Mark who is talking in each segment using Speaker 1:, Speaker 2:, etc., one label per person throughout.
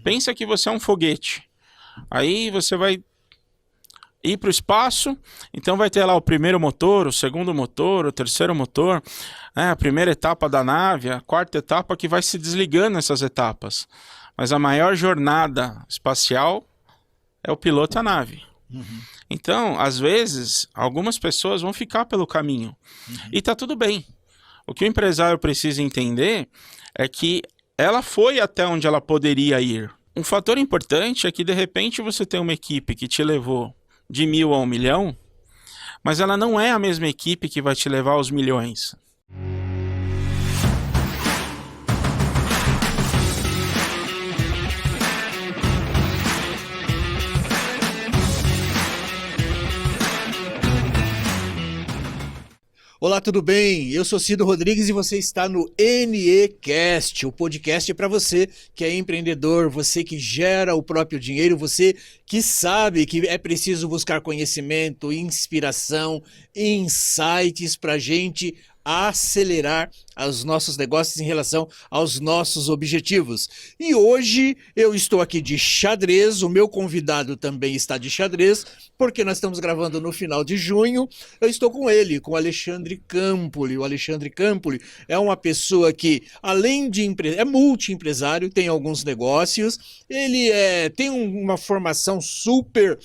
Speaker 1: Pensa que você é um foguete. Aí você vai ir para o espaço, então vai ter lá o primeiro motor, o segundo motor, o terceiro motor, né, a primeira etapa da nave, a quarta etapa que vai se desligando essas etapas. Mas a maior jornada espacial é o piloto e a nave. Então, às vezes, algumas pessoas vão ficar pelo caminho. E tá tudo bem. O que o empresário precisa entender é que ela foi até onde ela poderia ir. Um fator importante é que, de repente, você tem uma equipe que te levou de 1.000 a 1 milhão, mas ela não é a mesma equipe que vai te levar aos milhões.
Speaker 2: Olá, tudo bem? Eu sou Cido Rodrigues e você está no NEcast, o podcast para você que é empreendedor, você que gera o próprio dinheiro, você que sabe que é preciso buscar conhecimento, inspiração, insights para a gente acelerar os nossos negócios em relação aos nossos objetivos. E hoje eu estou aqui de xadrez, o meu convidado também está de xadrez, porque nós estamos gravando no final de junho. Eu estou com ele, com o Alexandre Campoli. O Alexandre Campoli é uma pessoa que, além de é multi-empresário, tem alguns negócios, ele tem uma formação super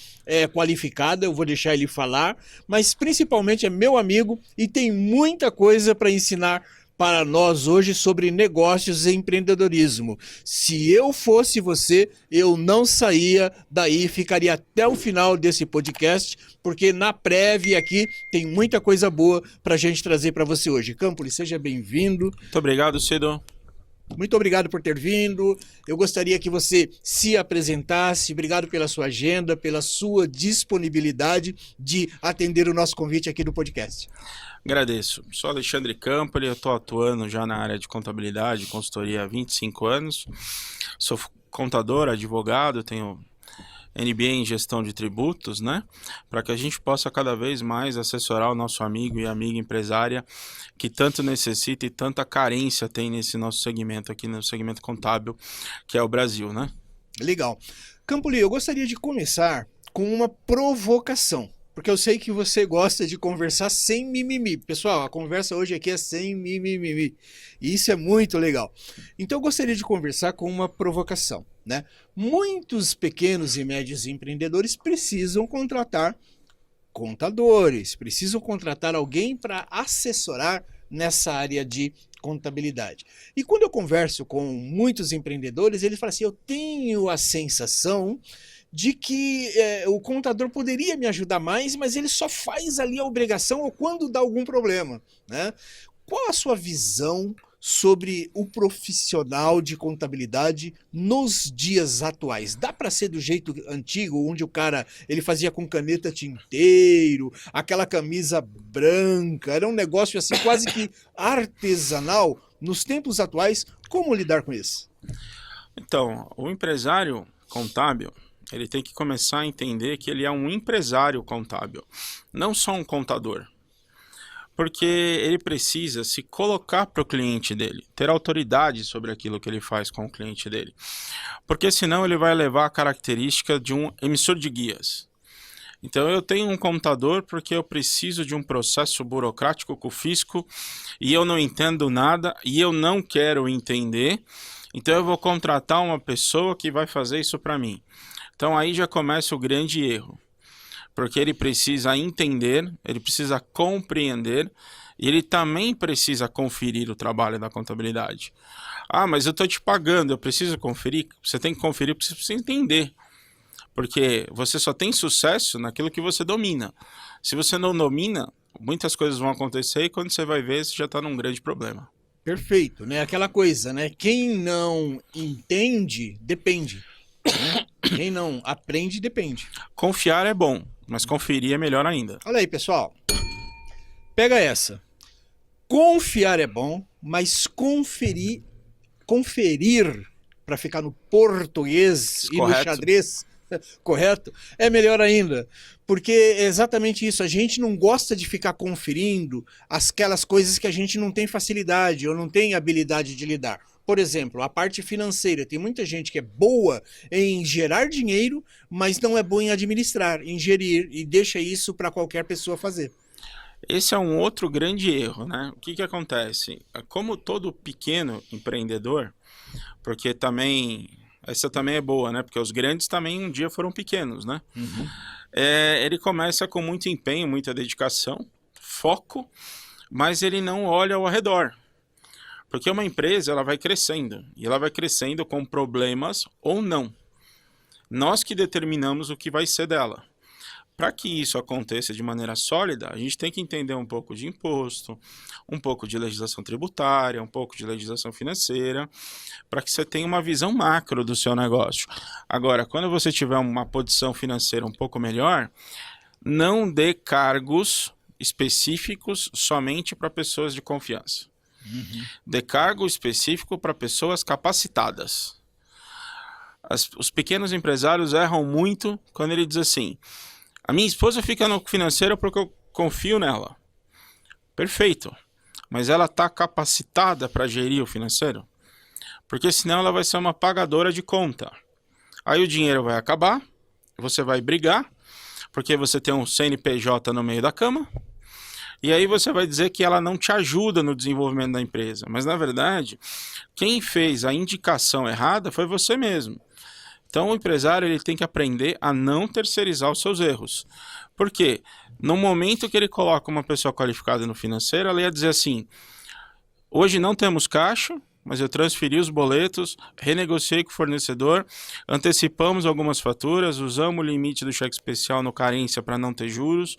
Speaker 2: qualificada, eu vou deixar ele falar, mas principalmente é meu amigo e tem muita coisa para ensinar para nós hoje sobre negócios e empreendedorismo. Se eu fosse você, eu não saía daí, ficaria até o final desse podcast, porque na prévia aqui tem muita coisa boa para a gente trazer para você hoje. Campoli, seja bem-vindo.
Speaker 1: Muito obrigado, Cido.
Speaker 2: Muito obrigado por ter vindo. Eu gostaria que você se apresentasse. Obrigado pela sua agenda, pela sua disponibilidade de atender o nosso convite aqui do podcast.
Speaker 1: Agradeço. Sou Alexandre Campoli, eu estou atuando já na área de contabilidade e consultoria há 25 anos. Sou contador, advogado, tenho MBA em gestão de tributos, né? Para que a gente possa cada vez mais assessorar o nosso amigo e amiga empresária que tanto necessita e tanta carência tem nesse nosso segmento aqui, no segmento contábil, que é o Brasil, né?
Speaker 2: Legal. Campoli, eu gostaria de começar com uma provocação, porque eu sei que você gosta de conversar sem mimimi. Pessoal, a conversa hoje aqui é sem mimimi. E isso é muito legal. Então eu gostaria de conversar com uma provocação, né? Muitos pequenos e médios empreendedores precisam contratar contadores, precisam contratar alguém para assessorar nessa área de contabilidade. E quando eu converso com muitos empreendedores, eles falam assim, eu tenho a sensação de que o contador poderia me ajudar mais, mas ele só faz ali a obrigação ou quando dá algum problema, né? Qual a sua visão sobre o profissional de contabilidade nos dias atuais? Dá para ser do jeito antigo, onde o cara ele fazia com caneta tinteiro, aquela camisa branca, era um negócio assim quase que artesanal. Nos tempos atuais, como lidar com isso?
Speaker 1: Então, o empresário contábil, ele tem que começar a entender que ele é um empresário contábil, não só um contador. Porque ele precisa se colocar para o cliente dele, ter autoridade sobre aquilo que ele faz com o cliente dele. Porque senão ele vai levar a característica de um emissor de guias. Então eu tenho um contador porque eu preciso de um processo burocrático com o fisco e eu não entendo nada e eu não quero entender, então eu vou contratar uma pessoa que vai fazer isso para mim. Então aí já começa o grande erro. Porque ele precisa entender, ele precisa compreender e ele também precisa conferir o trabalho da contabilidade. Ah, mas eu estou te pagando, eu preciso conferir? Você tem que conferir porque você precisa entender. Porque você só tem sucesso naquilo que você domina. Se você não domina, muitas coisas vão acontecer e quando você vai ver, você já está num grande problema.
Speaker 2: Perfeito, né? Aquela coisa, né? Quem não entende, depende. Né? Quem não aprende, depende.
Speaker 1: Confiar é bom, mas conferir é melhor ainda.
Speaker 2: Olha aí, pessoal. Pega essa. Confiar é bom, mas conferir para ficar no português e no xadrez, correto? É melhor ainda. Porque é exatamente isso, a gente não gosta de ficar conferindo aquelas coisas que a gente não tem facilidade ou não tem habilidade de lidar. por exemplo, a parte financeira. Tem muita gente que é boa em gerar dinheiro, mas não é boa em administrar, em gerir, e deixa isso para qualquer pessoa fazer.
Speaker 1: Esse é um outro grande erro, né? O que que acontece? Como todo pequeno empreendedor, porque também, essa também é boa, né? Porque os grandes também um dia foram pequenos, né? Ele começa com muito empenho, muita dedicação, foco, mas ele não olha ao redor. Porque uma empresa, ela vai crescendo, e ela vai crescendo com problemas ou não. Nós que determinamos o que vai ser dela. Para que isso aconteça de maneira sólida, a gente tem que entender um pouco de imposto, um pouco de legislação tributária, um pouco de legislação financeira, para que você tenha uma visão macro do seu negócio. Agora, quando você tiver uma posição financeira um pouco melhor, não dê cargos específicos somente para pessoas de confiança. Dê cargo específico para pessoas capacitadas. Os pequenos empresários erram muito quando ele diz assim: a minha esposa fica no financeiro porque eu confio nela. Perfeito. Mas ela está capacitada para gerir o financeiro? Porque senão ela vai ser uma pagadora de conta. Aí o dinheiro vai acabar, você vai brigar, porque você tem um CNPJ no meio da cama, e aí você vai dizer que ela não te ajuda no desenvolvimento da empresa. Mas na verdade, quem fez a indicação errada foi você mesmo. Então o empresário ele tem que aprender a não terceirizar os seus erros. Por quê? No momento que ele coloca uma pessoa qualificada no financeiro, ela ia dizer assim: hoje não temos caixa, mas eu transferi os boletos, renegociei com o fornecedor, antecipamos algumas faturas, usamos o limite do cheque especial no carência para não ter juros.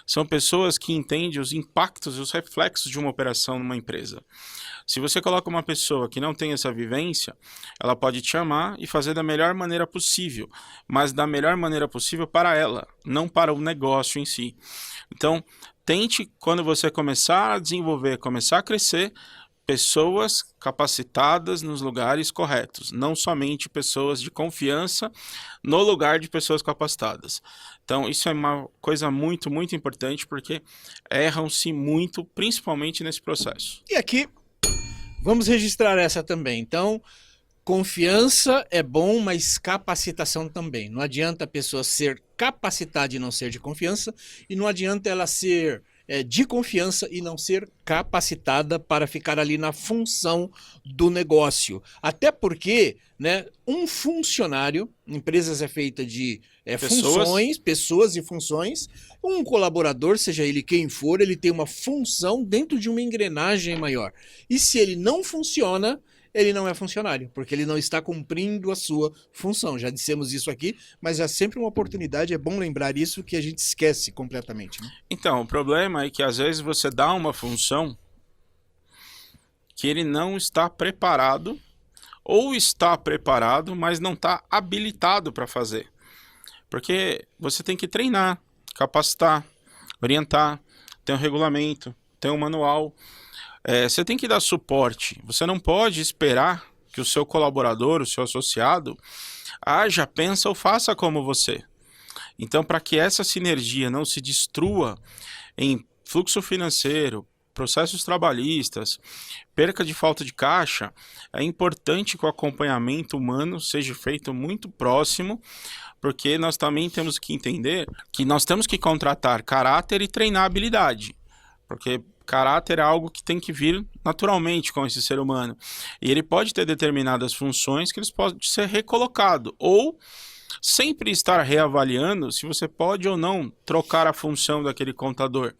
Speaker 1: São pessoas que entendem os impactos e os reflexos de uma operação numa empresa. Se você coloca uma pessoa que não tem essa vivência, ela pode te amar e fazer da melhor maneira possível, mas da melhor maneira possível para ela, não para o negócio em si. Então, tente, quando você começar a desenvolver, começar a crescer, pessoas capacitadas nos lugares corretos, não somente pessoas de confiança no lugar de pessoas capacitadas. Então, isso é uma coisa muito, muito importante, porque erram-se muito, principalmente nesse processo.
Speaker 2: E aqui, vamos registrar essa também. Então, confiança é bom, mas capacitação também. Não adianta a pessoa ser capacitada e não ser de confiança, e não adianta ela ser de confiança e não ser capacitada para ficar ali na função do negócio. Até porque, né, um funcionário, empresas é feita de funções, pessoas e funções. Um colaborador, seja ele quem for, ele tem uma função dentro de uma engrenagem maior. E se ele não funciona, ele não é funcionário, porque ele não está cumprindo a sua função. Já dissemos isso aqui, mas é sempre uma oportunidade, é bom lembrar isso, que a gente esquece completamente, né?
Speaker 1: Então, o problema é que às vezes você dá uma função que ele não está preparado, ou está preparado, mas não está habilitado para fazer. Porque você tem que treinar, capacitar, orientar, tem um regulamento, tem um manual. Você tem que dar suporte. Você não pode esperar que o seu colaborador, o seu associado, haja, pensa ou faça como você. Então, para que essa sinergia não se destrua em fluxo financeiro, processos trabalhistas, perca de falta de caixa, é importante que o acompanhamento humano seja feito muito próximo, porque nós também temos que entender que nós temos que contratar caráter e treinar habilidade. Porque caráter é algo que tem que vir naturalmente com esse ser humano. E ele pode ter determinadas funções que eles podem ser recolocados. Ou sempre estar reavaliando se você pode ou não trocar a função daquele contador,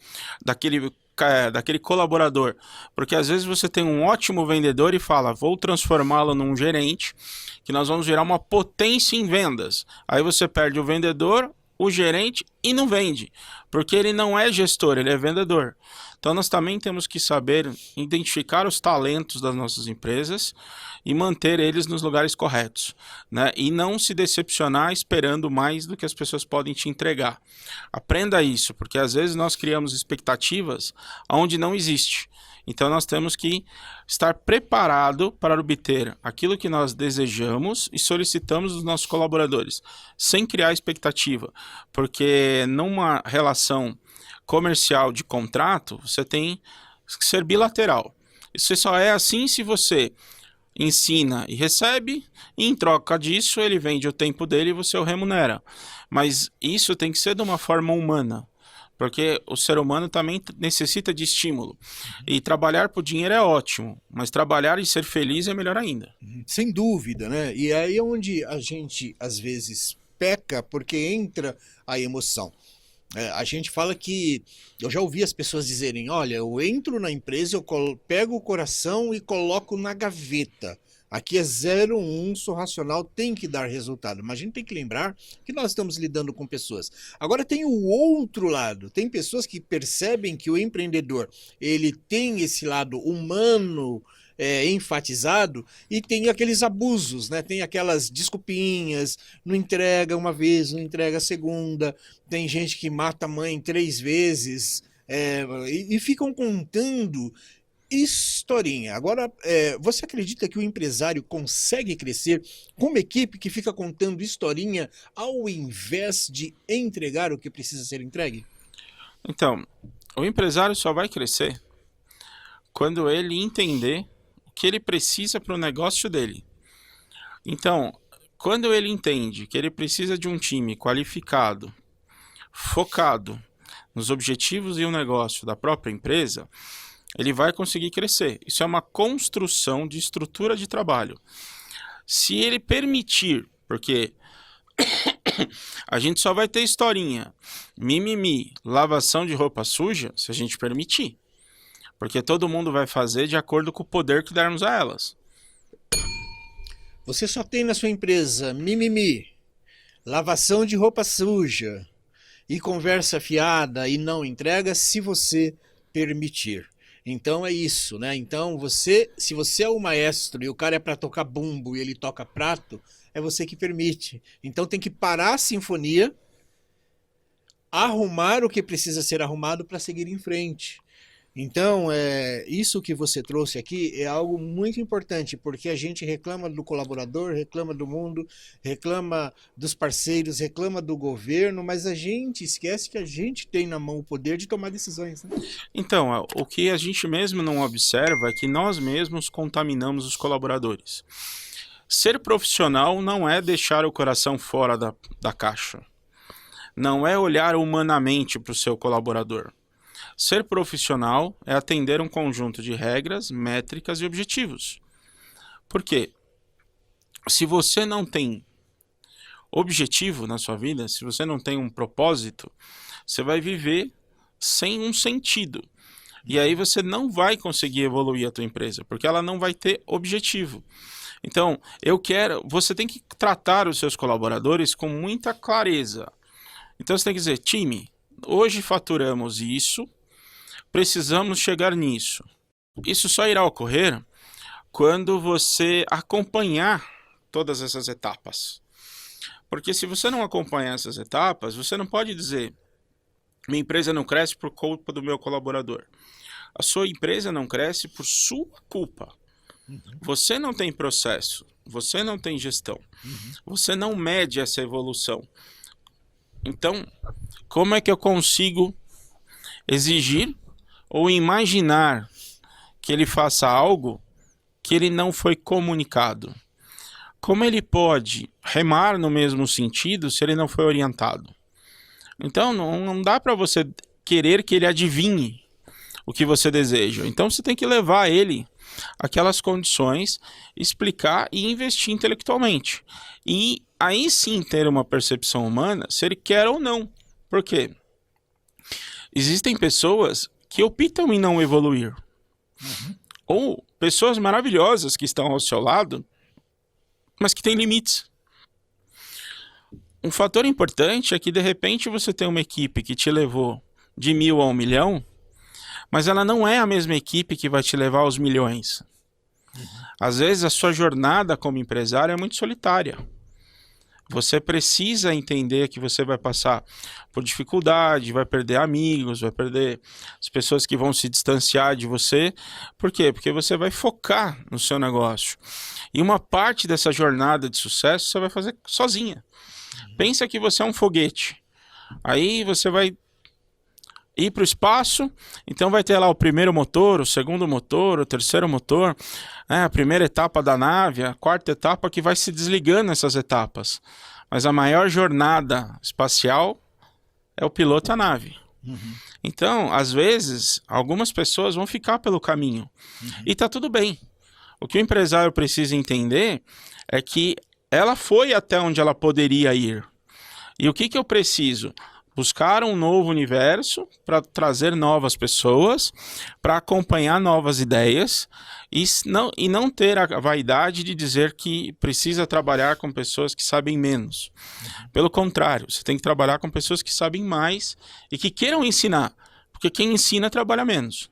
Speaker 1: daquele colaborador. Porque às vezes você tem um ótimo vendedor e fala: vou transformá-lo num gerente, que nós vamos gerar uma potência em vendas. Aí você perde o vendedor, o gerente, e não vende, porque ele não é gestor, ele é vendedor. Então nós também temos que saber identificar os talentos das nossas empresas e manter eles nos lugares corretos, né? E não se decepcionar esperando mais do que as pessoas podem te entregar. Aprenda isso, porque às vezes nós criamos expectativas onde não existe. Então nós temos que estar preparado para obter aquilo que nós desejamos e solicitamos dos nossos colaboradores, sem criar expectativa, porque numa relação comercial de contrato, você tem que ser bilateral. Isso só é assim se você ensina e recebe, e em troca disso ele vende o tempo dele e você o remunera. Mas isso tem que ser de uma forma humana, porque o ser humano também necessita de estímulo. E trabalhar por dinheiro é ótimo, mas trabalhar e ser feliz é melhor ainda.
Speaker 2: Sem dúvida, né? E aí é onde a gente, às vezes, peca, porque entra a emoção. A gente fala que... Eu já ouvi as pessoas dizerem, olha, eu entro na empresa, eu pego o coração e coloco na gaveta. Aqui é 0,1, sou racional, tem que dar resultado. Mas a gente tem que lembrar que nós estamos lidando com pessoas. Agora tem o outro lado. Tem pessoas que percebem que o empreendedor, ele tem esse lado humano, enfatizado, e tem aqueles abusos, né? Tem aquelas desculpinhas, não entrega uma vez, não entrega a segunda, tem gente que mata a mãe 3 vezes, e ficam contando historinha. Agora, você acredita que o empresário consegue crescer com uma equipe que fica contando historinha ao invés de entregar o que precisa ser entregue?
Speaker 1: Então, o empresário só vai crescer quando ele entender o que ele precisa para o negócio dele. Então, quando ele entende que ele precisa de um time qualificado, focado nos objetivos e o negócio da própria empresa, ele vai conseguir crescer. Isso é uma construção de estrutura de trabalho. Se ele permitir, porque a gente só vai ter historinha, mimimi, lavação de roupa suja, se a gente permitir. Porque todo mundo vai fazer de acordo com o poder que dermos a elas.
Speaker 2: Você só tem na sua empresa mimimi, lavação de roupa suja e conversa fiada e não entrega se você permitir. Então é isso, né? Então se você é o maestro e o cara é para tocar bumbo e ele toca prato, é você que permite. Então tem que parar a sinfonia, arrumar o que precisa ser arrumado para seguir em frente. Então, isso que você trouxe aqui é algo muito importante, porque a gente reclama do colaborador, reclama do mundo, reclama dos parceiros, reclama do governo, mas a gente esquece que a gente tem na mão o poder de tomar decisões, né?
Speaker 1: Então, o que a gente mesmo não observa é que nós mesmos contaminamos os colaboradores. Ser profissional não é deixar o coração fora da caixa. Não é olhar humanamente para o seu colaborador. Ser profissional é atender um conjunto de regras, métricas e objetivos. Por quê? Se você não tem objetivo na sua vida, se você não tem um propósito, você vai viver sem um sentido. E aí você não vai conseguir evoluir a tua empresa, porque ela não vai ter objetivo. Então, você tem que tratar os seus colaboradores com muita clareza. Então você tem que dizer, time, hoje faturamos isso, precisamos chegar nisso. Isso só irá ocorrer quando você acompanhar todas essas etapas. Porque se você não acompanhar essas etapas, você não pode dizer, minha empresa não cresce por culpa do meu colaborador. A sua empresa não cresce por sua culpa. Você não tem processo, você não tem gestão, você não mede essa evolução. Então, como é que eu consigo exigir ou imaginar que ele faça algo que ele não foi comunicado? Como ele pode remar no mesmo sentido se ele não foi orientado? Então, não dá para você querer que ele adivinhe o que você deseja. Então, você tem que levar ele àquelas condições, explicar e investir intelectualmente. E aí sim ter uma percepção humana se ele quer ou não. Por quê? Existem pessoas que optam em não evoluir. Ou pessoas maravilhosas que estão ao seu lado, mas que têm limites. Um fator importante é que de repente você tem uma equipe que te levou de 1000 a 1 milhão, mas ela não é a mesma equipe que vai te levar aos milhões. Às vezes a sua jornada como empresário é muito solitária. Você precisa entender que você vai passar por dificuldade, vai perder amigos, vai perder as pessoas que vão se distanciar de você. Por quê? Porque você vai focar no seu negócio. E uma parte dessa jornada de sucesso você vai fazer sozinha. Pensa que você é um foguete. Aí você vai ir para o espaço, então vai ter lá o primeiro motor, o segundo motor, o terceiro motor, né, a primeira etapa da nave, a quarta etapa que vai se desligando essas etapas. Mas a maior jornada espacial é o piloto e a nave. Então, às vezes, algumas pessoas vão ficar pelo caminho. E tá tudo bem. O que o empresário precisa entender é que ela foi até onde ela poderia ir. E o que eu preciso? Buscar um novo universo para trazer novas pessoas, para acompanhar novas ideias e não ter a vaidade de dizer que precisa trabalhar com pessoas que sabem menos. Pelo contrário, você tem que trabalhar com pessoas que sabem mais e que queiram ensinar, porque quem ensina trabalha menos.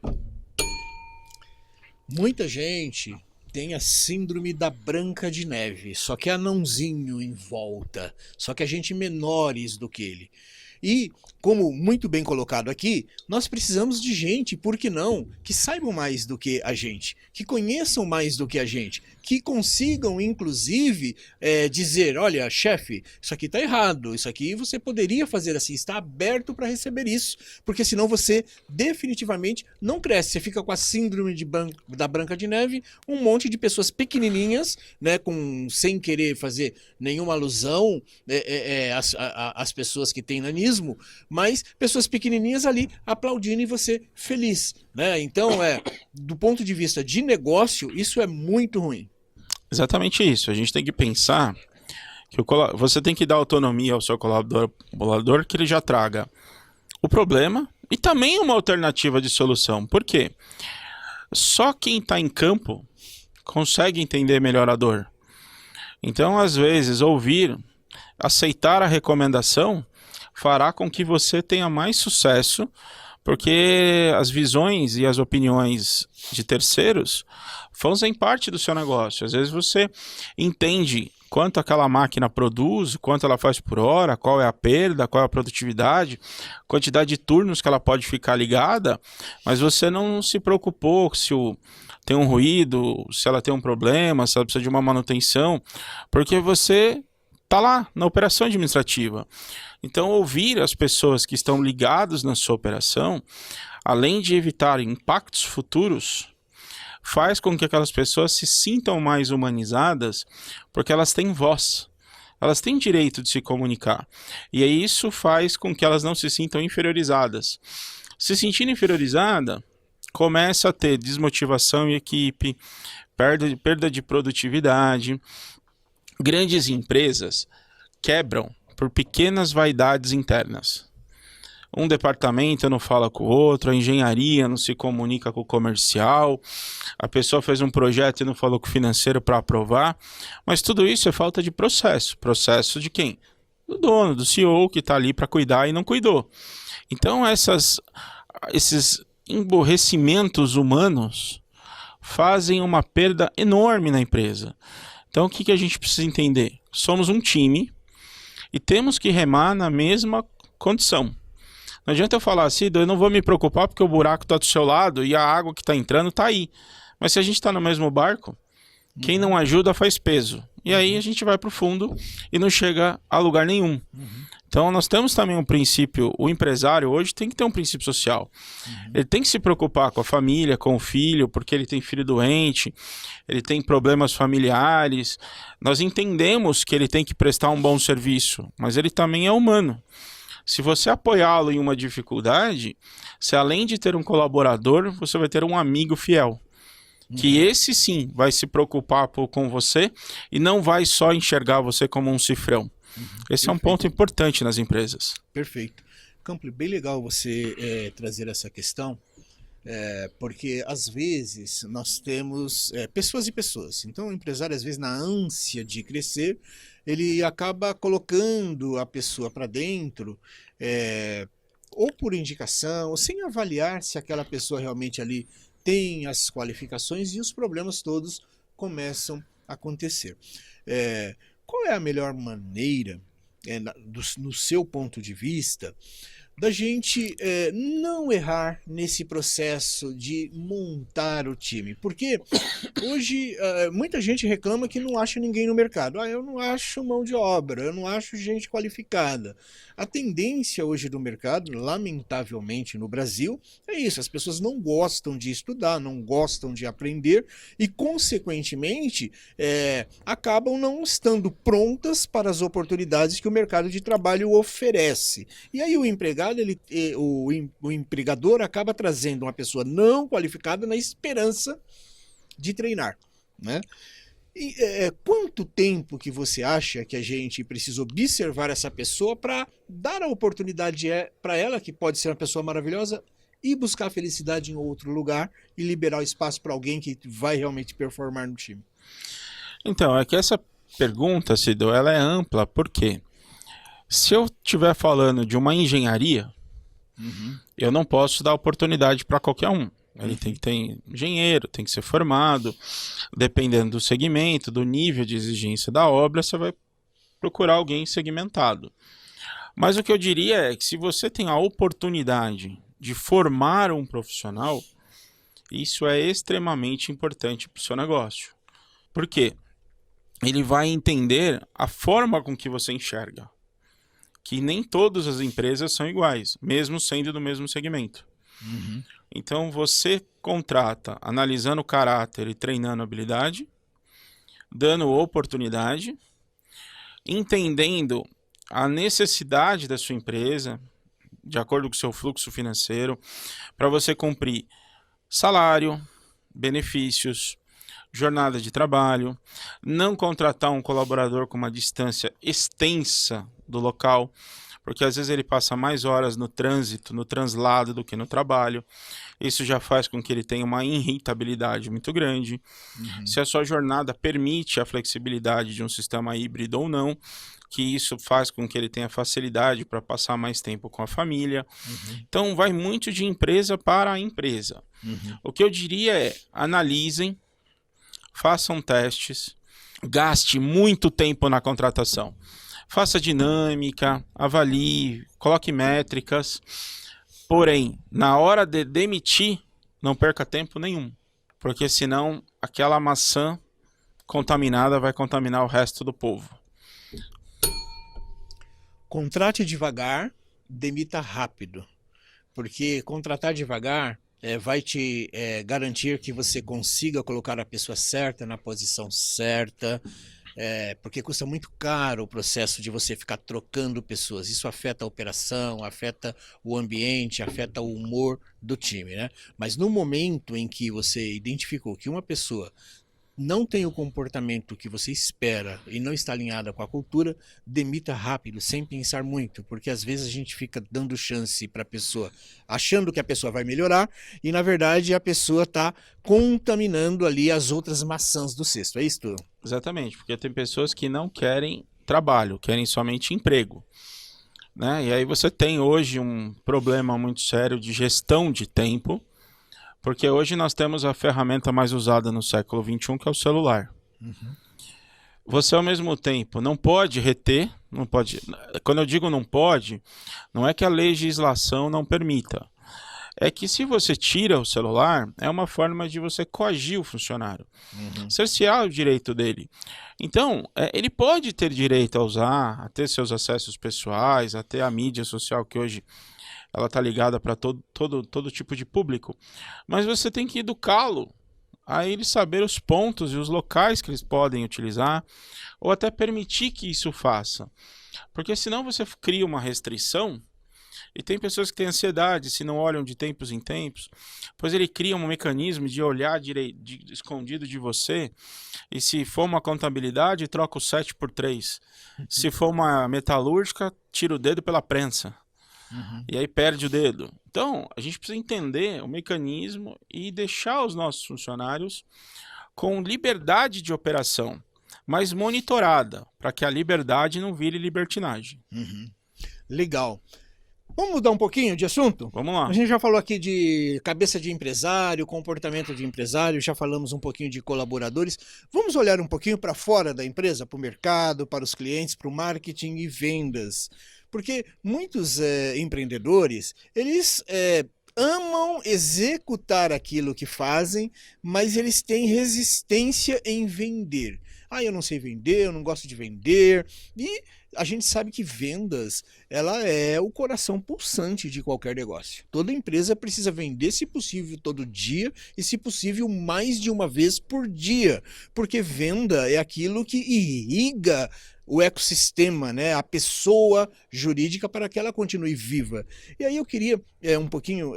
Speaker 2: Muita gente tem a síndrome da Branca de Neve, só que é anãozinho em volta, só que a gente menores do que ele. E, como muito bem colocado aqui, nós precisamos de gente, por que não, que saibam mais do que a gente, que conheçam mais do que a gente, que consigam, inclusive, dizer, olha, chefe, isso aqui está errado, isso aqui você poderia fazer assim, está aberto para receber isso, porque senão você definitivamente não cresce, você fica com a síndrome da Branca de Neve, um monte de pessoas pequenininhas, né, sem querer fazer nenhuma alusão às pessoas que têm nanismo, mas pessoas pequenininhas ali aplaudindo e você feliz, né? Então, do ponto de vista de negócio, isso é muito ruim.
Speaker 1: Exatamente isso. A gente tem que pensar que você tem que dar autonomia ao seu colaborador que ele já traga o problema e também uma alternativa de solução. Por quê? Só quem está em campo consegue entender melhor a dor. Então, às vezes, ouvir, aceitar a recomendação fará com que você tenha mais sucesso, porque as visões e as opiniões de terceiros fazem parte do seu negócio. Às vezes você entende quanto aquela máquina produz, quanto ela faz por hora, qual é a perda, qual é a produtividade, quantidade de turnos que ela pode ficar ligada, mas você não se preocupou se tem um ruído, se ela tem um problema, se ela precisa de uma manutenção, porque você está lá na operação administrativa. Então, ouvir as pessoas que estão ligadas na sua operação, além de evitar impactos futuros, faz com que aquelas pessoas se sintam mais humanizadas, porque elas têm voz, elas têm direito de se comunicar. E aí isso faz com que elas não se sintam inferiorizadas. Se sentindo inferiorizada, começa a ter desmotivação em equipe, perda de produtividade. Grandes empresas quebram por pequenas vaidades internas. Um departamento não fala com o outro, a engenharia não se comunica com o comercial, a pessoa fez um projeto e não falou com o financeiro para aprovar, mas tudo isso é falta de processo. Processo de quem? Do dono, do CEO que está ali para cuidar e não cuidou. Então esses emborrecimentos humanos fazem uma perda enorme na empresa. Então o que a gente precisa entender? Somos um time e temos que remar na mesma condição. Não adianta eu falar assim, eu não vou me preocupar porque o buraco está do seu lado e a água que está entrando está aí. Mas se a gente está no mesmo barco, quem não ajuda faz peso. E aí a gente vai para o fundo e não chega a lugar nenhum. Então nós temos também um princípio, o empresário hoje tem que ter um princípio social. Ele tem que se preocupar com a família, com o filho, porque ele tem filho doente, ele tem problemas familiares. Nós entendemos que ele tem que prestar um bom serviço, mas ele também é humano. Se você apoiá-lo em uma dificuldade, se além de ter um colaborador, você vai ter um amigo fiel. Que esse sim vai se preocupar com você e não vai só enxergar você como um cifrão. Esse é um ponto importante nas empresas.
Speaker 2: Perfeito. Campbell, bem legal você trazer essa questão, porque às vezes nós temos pessoas e pessoas. Então o empresário, às vezes, na ânsia de crescer, ele acaba colocando a pessoa para dentro, ou por indicação, ou sem avaliar se aquela pessoa realmente ali tem as qualificações, e os problemas todos começam a acontecer. Qual é a melhor maneira, no seu ponto de vista, da gente não errar nesse processo de montar o time. Porque hoje muita gente reclama que não acha ninguém no mercado. Eu não acho mão de obra, eu não acho gente qualificada. A tendência hoje do mercado, lamentavelmente no Brasil, é isso. As pessoas não gostam de estudar, não gostam de aprender e, consequentemente, acabam não estando prontas para as oportunidades que o mercado de trabalho oferece. E aí o empregado, o empregador acaba trazendo uma pessoa não qualificada na esperança de treinar, né? E, quanto tempo que você acha que a gente precisa observar essa pessoa para dar a oportunidade para ela, que pode ser uma pessoa maravilhosa, e buscar felicidade em outro lugar e liberar o espaço para alguém que vai realmente performar no time?
Speaker 1: Então, é que essa pergunta, Cido, ela é ampla, porque se eu estiver falando de uma engenharia, eu não posso dar oportunidade para qualquer um. Ele tem que ter engenheiro, tem que ser formado. Dependendo do segmento, do nível de exigência da obra, você vai procurar alguém segmentado. Mas o que eu diria é que se você tem a oportunidade de formar um profissional, isso é extremamente importante para o seu negócio. Por quê? Ele vai entender a forma com que você enxerga. Que nem todas as empresas são iguais, mesmo sendo do mesmo segmento. Então você contrata analisando o caráter e treinando a habilidade, dando oportunidade, entendendo a necessidade da sua empresa, de acordo com o seu fluxo financeiro, para você cumprir salário, benefícios, jornada de trabalho, não contratar um colaborador com uma distância extensa do local, porque às vezes ele passa mais horas no trânsito, no translado do que no trabalho. Isso já faz com que ele tenha uma irritabilidade muito grande. Se a sua jornada permite a flexibilidade de um sistema híbrido ou não, que isso faz com que ele tenha facilidade para passar mais tempo com a família. Então vai muito de empresa para empresa. O que eu diria é, analisem, façam testes, gaste muito tempo na contratação. Faça dinâmica, avalie, coloque métricas. Porém, na hora de demitir, não perca tempo nenhum. Porque senão aquela maçã contaminada vai contaminar o resto do povo.
Speaker 2: Contrate devagar, demita rápido. Porque contratar devagar vai te garantir que você consiga colocar a pessoa certa na posição certa. Porque custa muito caro o processo de você ficar trocando pessoas. Isso afeta a operação, afeta o ambiente, afeta o humor do time, né? Mas no momento em que você identificou que uma pessoa não tem o comportamento que você espera e não está alinhada com a cultura, demita rápido, sem pensar muito, porque às vezes a gente fica dando chance para a pessoa, achando que a pessoa vai melhorar e na verdade a pessoa está contaminando ali as outras maçãs do cesto, é isso?
Speaker 1: Exatamente, porque tem pessoas que não querem trabalho, querem somente emprego, né? E aí você tem hoje um problema muito sério de gestão de tempo, porque hoje nós temos a ferramenta mais usada no século XXI, que é o celular. Você, ao mesmo tempo, não pode reter, não pode. Quando eu digo não pode, não é que a legislação não permita. É que se você tira o celular, é uma forma de você coagir o funcionário, cercear o direito dele. Então, ele pode ter direito a usar, a ter seus acessos pessoais, a ter a mídia social que hoje ela está ligada para todo tipo de público. Mas você tem que educá-lo a ele saber os pontos e os locais que eles podem utilizar, ou até permitir que isso faça. Porque senão você cria uma restrição, e tem pessoas que têm ansiedade, se não olham de tempos em tempos, pois ele cria um mecanismo de olhar escondido de você, e se for uma contabilidade, troca o 7 por 3. Se for uma metalúrgica, tira o dedo pela prensa. E aí perde o dedo. Então, a gente precisa entender o mecanismo e deixar os nossos funcionários com liberdade de operação, mas monitorada, para que a liberdade não vire libertinagem.
Speaker 2: Legal. Vamos mudar um pouquinho de assunto?
Speaker 1: Vamos lá.
Speaker 2: A gente já falou aqui de cabeça de empresário, comportamento de empresário, já falamos um pouquinho de colaboradores. Vamos olhar um pouquinho para fora da empresa, para o mercado, para os clientes, para o marketing e vendas. Porque muitos empreendedores, eles amam executar aquilo que fazem, mas eles têm resistência em vender. Ah, eu não sei vender, eu não gosto de vender. E a gente sabe que vendas, ela é o coração pulsante de qualquer negócio. Toda empresa precisa vender, se possível, todo dia e, se possível, mais de uma vez por dia. Porque venda é aquilo que irriga o ecossistema, né? A pessoa jurídica para que ela continue viva. E aí eu queria um pouquinho,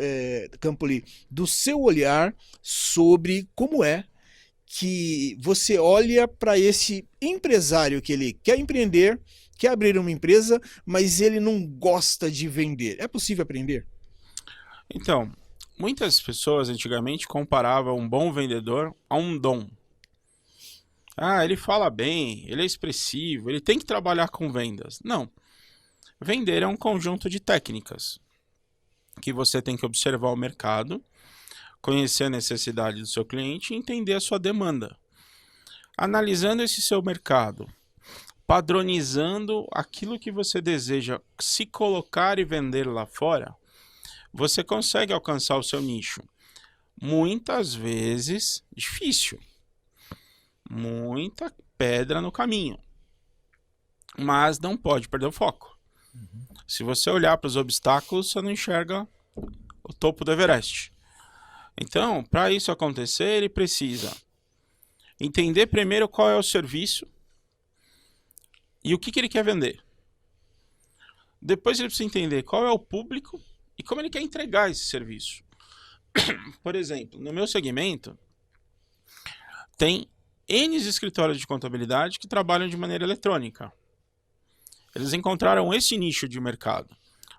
Speaker 2: Campoli, do seu olhar sobre como é que você olha para esse empresário que ele quer empreender, quer abrir uma empresa, mas ele não gosta de vender. É possível aprender?
Speaker 1: Então, muitas pessoas antigamente comparavam um bom vendedor a um dom. Ah, ele fala bem, ele é expressivo, ele tem que trabalhar com vendas. Não. Vender é um conjunto de técnicas que você tem que observar o mercado, conhecer a necessidade do seu cliente e entender a sua demanda. Analisando esse seu mercado, padronizando aquilo que você deseja se colocar e vender lá fora, você consegue alcançar o seu nicho. Muitas vezes difícil. Muita pedra no caminho. Mas não pode perder o foco. Se você olhar para os obstáculos, você não enxerga o topo do Everest. Então, para isso acontecer, ele precisa entender primeiro qual é o serviço e o que ele quer vender. Depois ele precisa entender qual é o público e como ele quer entregar esse serviço. Por exemplo, no meu segmento, tem N escritórios de contabilidade que trabalham de maneira eletrônica. Eles encontraram esse nicho de mercado,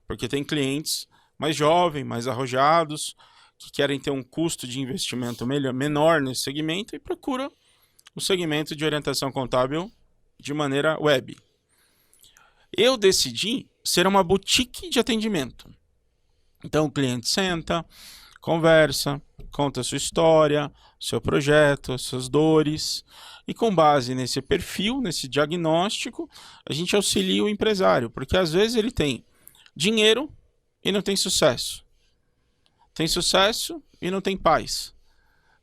Speaker 1: porque tem clientes mais jovens, mais arrojados, que querem ter um custo de investimento menor nesse segmento e procuram o segmento de orientação contábil de maneira web. Eu decidi ser uma boutique de atendimento. Então o cliente senta, conversa, conta a sua história, seu projeto, as suas dores, e com base nesse perfil, nesse diagnóstico, a gente auxilia o empresário, porque às vezes ele tem dinheiro e não tem sucesso. Tem sucesso e não tem paz.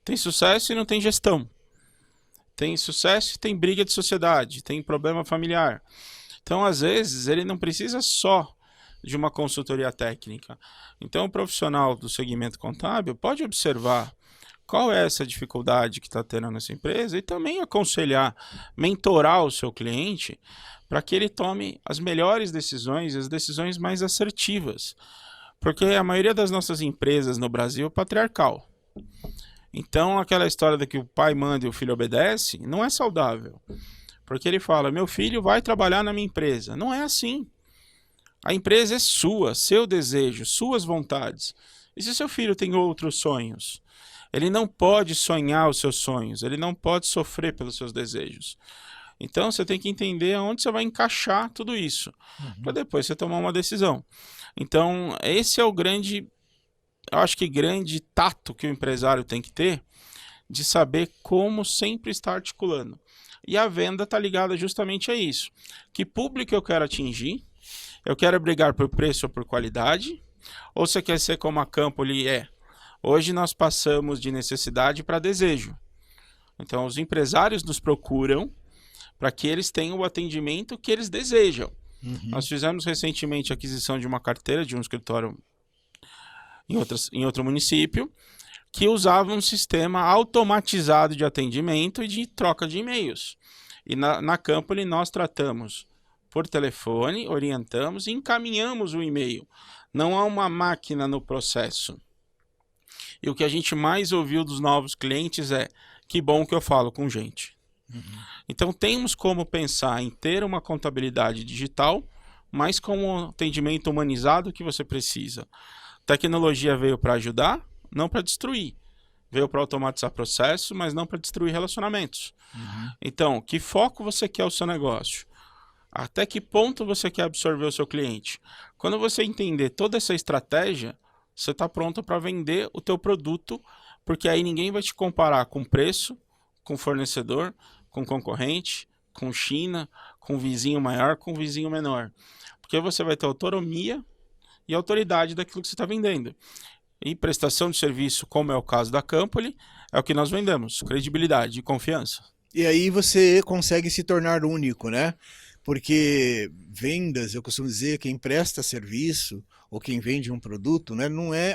Speaker 1: Tem sucesso e não tem gestão. Tem sucesso e tem briga de sociedade, tem problema familiar. Então, às vezes, ele não precisa só de uma consultoria técnica. Então, o profissional do segmento contábil pode observar qual é essa dificuldade que está tendo nessa empresa e também aconselhar, mentorar o seu cliente para que ele tome as melhores decisões e as decisões mais assertivas. Porque a maioria das nossas empresas no Brasil é patriarcal. Então, aquela história de que o pai manda e o filho obedece não é saudável. Porque ele fala, meu filho vai trabalhar na minha empresa. Não é assim. A empresa é sua, seu desejo, suas vontades. E se seu filho tem outros sonhos? Ele não pode sonhar os seus sonhos, ele não pode sofrer pelos seus desejos. Então você tem que entender aonde você vai encaixar tudo isso, para depois você tomar uma decisão. Então esse é o grande, eu acho que grande tato que o empresário tem que ter, de saber como sempre estar articulando. E a venda está ligada justamente a isso. Que público eu quero atingir? Eu quero brigar por preço ou por qualidade? Ou você quer ser como a Campoli é? Hoje nós passamos de necessidade para desejo. Então os empresários nos procuram para que eles tenham o atendimento que eles desejam. Nós fizemos recentemente a aquisição de uma carteira de um escritório em outro município que usava um sistema automatizado de atendimento e de troca de e-mails. E na Campoli nós tratamos por telefone, orientamos e encaminhamos o e-mail. Não há uma máquina no processo. E o que a gente mais ouviu dos novos clientes é que bom que eu falo com gente. Então temos como pensar em ter uma contabilidade digital, mas com o atendimento humanizado que você precisa. Tecnologia veio para ajudar, não para destruir. Veio para automatizar processos, mas não para destruir relacionamentos. Então, que foco você quer o seu negócio? Até que ponto você quer absorver o seu cliente? Quando você entender toda essa estratégia, você está pronto para vender o teu produto, porque aí ninguém vai te comparar com preço, com fornecedor, com concorrente, com China, com vizinho maior, com vizinho menor. Porque você vai ter autonomia e autoridade daquilo que você está vendendo. E prestação de serviço, como é o caso da Campoli, é o que nós vendemos, credibilidade e confiança.
Speaker 2: E aí você consegue se tornar único, né? Porque vendas, eu costumo dizer, quem presta serviço ou quem vende um produto, né,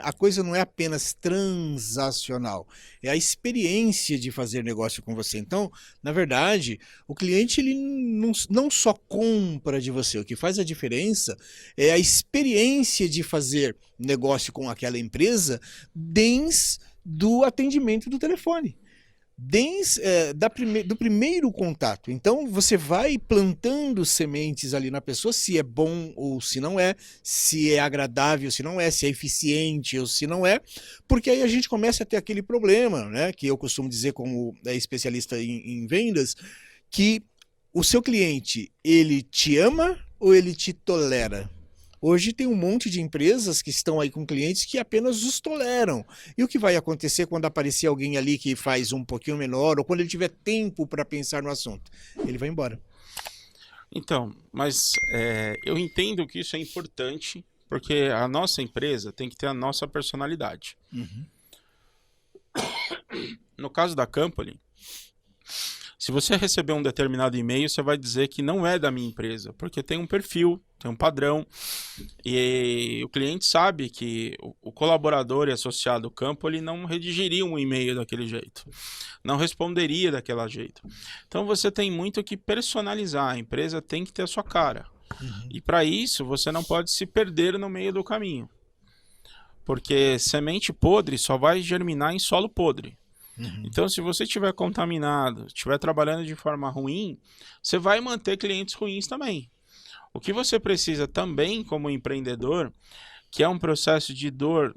Speaker 2: a coisa não é apenas transacional, é a experiência de fazer negócio com você. Então, na verdade, o cliente ele não só compra de você, o que faz a diferença é a experiência de fazer negócio com aquela empresa desde do atendimento do telefone. Do primeiro contato. Então você vai plantando sementes ali na pessoa, se é bom ou se não é, se é agradável, se não é, se é eficiente ou se não é, porque aí a gente começa a ter aquele problema, né, que eu costumo dizer como especialista em vendas, que o seu cliente, ele te ama ou ele te tolera? Hoje tem um monte de empresas que estão aí com clientes que apenas os toleram. E o que vai acontecer quando aparecer alguém ali que faz um pouquinho menor, ou quando ele tiver tempo para pensar no assunto? Ele vai embora.
Speaker 1: Então, mas eu entendo que isso é importante, porque a nossa empresa tem que ter a nossa personalidade.
Speaker 2: Uhum.
Speaker 1: No caso da Campoli, se você receber um determinado e-mail, você vai dizer que não é da minha empresa, porque tem um perfil, tem um padrão, e o cliente sabe que o colaborador e associado do Campoli não redigiria um e-mail daquele jeito, não responderia daquele jeito. Então você tem muito que personalizar, a empresa tem que ter a sua cara.
Speaker 2: Uhum.
Speaker 1: E para isso você não pode se perder no meio do caminho, porque semente podre só vai germinar em solo podre.
Speaker 2: Uhum.
Speaker 1: Então, se você estiver contaminado, estiver trabalhando de forma ruim, você vai manter clientes ruins também. O que você precisa também, como empreendedor, que é um processo de dor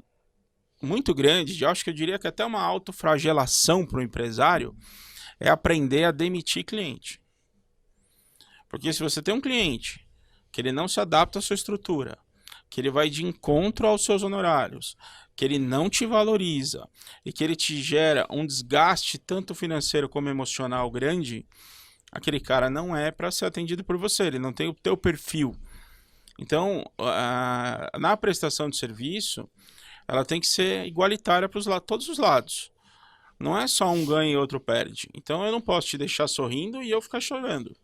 Speaker 1: muito grande, acho que eu diria que até uma autoflagelação para o empresário, é aprender a demitir cliente. Porque se você tem um cliente que ele não se adapta à sua estrutura, que ele vai de encontro aos seus honorários, que ele não te valoriza e que ele te gera um desgaste tanto financeiro como emocional grande, aquele cara não é para ser atendido por você, ele não tem o teu perfil. Então, na prestação de serviço, ela tem que ser igualitária para todos os lados. Não é só um ganha e outro perde. Então, eu não posso te deixar sorrindo e eu ficar chorando.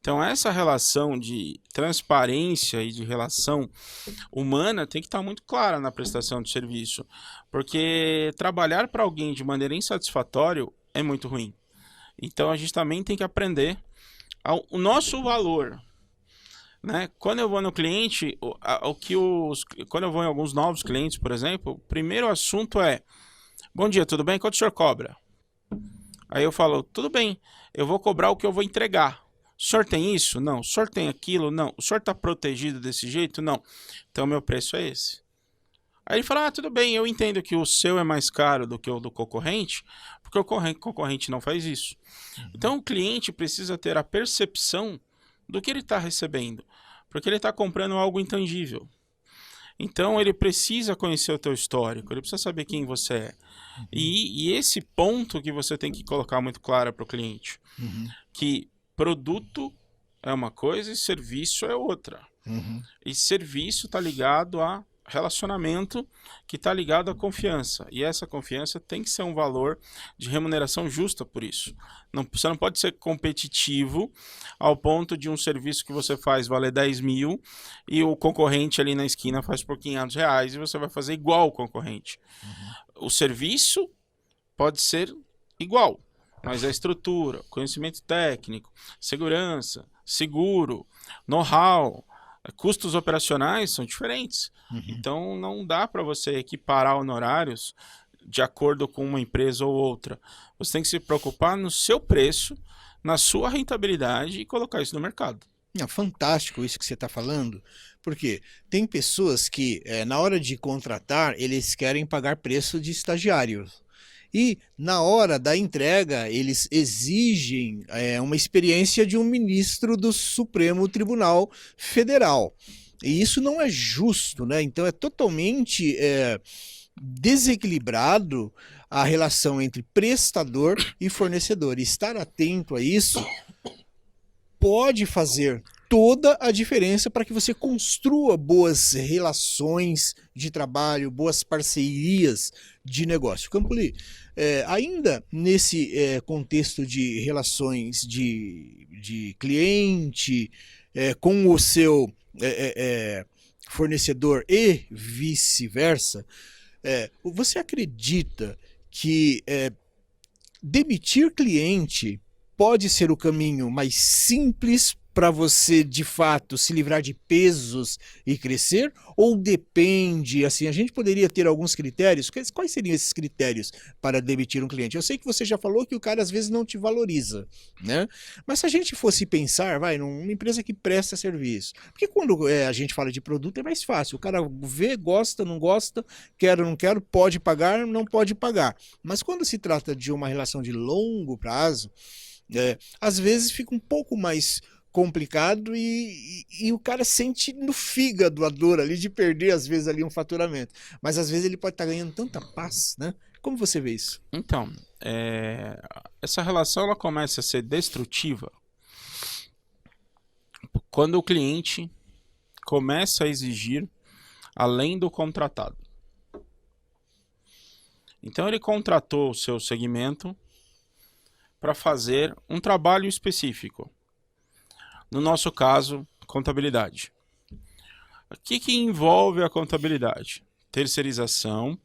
Speaker 1: Então, essa relação de transparência e de relação humana tem que estar muito clara na prestação de serviço, porque trabalhar para alguém de maneira insatisfatória é muito ruim. Então, a gente também tem que aprender o nosso valor. Né? Quando eu vou no cliente, quando eu vou em alguns novos clientes, por exemplo, o primeiro assunto é: bom dia, tudo bem? Quanto o senhor cobra? Aí eu falo: tudo bem, eu vou cobrar o que eu vou entregar. O senhor tem isso? Não. O senhor tem aquilo? Não. O senhor está protegido desse jeito? Não. Então, meu preço é esse. Aí ele fala: tudo bem, eu entendo que o seu é mais caro do que o do concorrente, porque o concorrente não faz isso. Então, o cliente precisa ter a percepção do que ele está recebendo, porque ele está comprando algo intangível. Então, ele precisa conhecer o teu histórico, ele precisa saber quem você é. E esse ponto que você tem que colocar muito claro para o cliente, que produto é uma coisa e serviço é outra. E serviço está ligado a relacionamento, que está ligado à confiança. E essa confiança tem que ser um valor de remuneração justa por isso. Você não pode ser competitivo ao ponto de um serviço que você faz valer 10 mil e o concorrente ali na esquina faz por R$500 e você vai fazer igual ao concorrente. O serviço pode ser igual, mas a estrutura, conhecimento técnico, segurança, seguro, know-how, custos operacionais são diferentes. Então não dá para você equiparar honorários de acordo com uma empresa ou outra. Você tem que se preocupar no seu preço, na sua rentabilidade e colocar isso no mercado.
Speaker 2: É fantástico isso que você está falando, porque tem pessoas que na hora de contratar eles querem pagar preço de estagiário. E na hora da entrega, eles exigem uma experiência de um ministro do Supremo Tribunal Federal. E isso não é justo, né? Então é totalmente desequilibrado a relação entre prestador e fornecedor. E estar atento a isso pode fazer toda a diferença para que você construa boas relações de trabalho, boas parcerias de negócio. Campoli, ainda nesse contexto de relações de cliente com o seu fornecedor e vice-versa, você acredita que demitir cliente pode ser o caminho mais simples para você, de fato, se livrar de pesos e crescer? Ou depende, assim, a gente poderia ter alguns critérios? Quais seriam esses critérios para demitir um cliente? Eu sei que você já falou que o cara às vezes não te valoriza, né? Mas se a gente fosse pensar, numa empresa que presta serviço, porque quando a gente fala de produto é mais fácil, o cara vê, gosta, não gosta, quero, não quero, pode pagar, não pode pagar. Mas quando se trata de uma relação de longo prazo, às vezes fica um pouco mais complicado e o cara sente no fígado a dor ali de perder às vezes ali um faturamento, mas às vezes ele pode estar ganhando tanta paz, né? Como você vê isso?
Speaker 1: Então, essa relação ela começa a ser destrutiva quando o cliente começa a exigir além do contratado. Então ele contratou o seu segmento para fazer um trabalho específico. No nosso caso, contabilidade. O que envolve a contabilidade? Terceirização,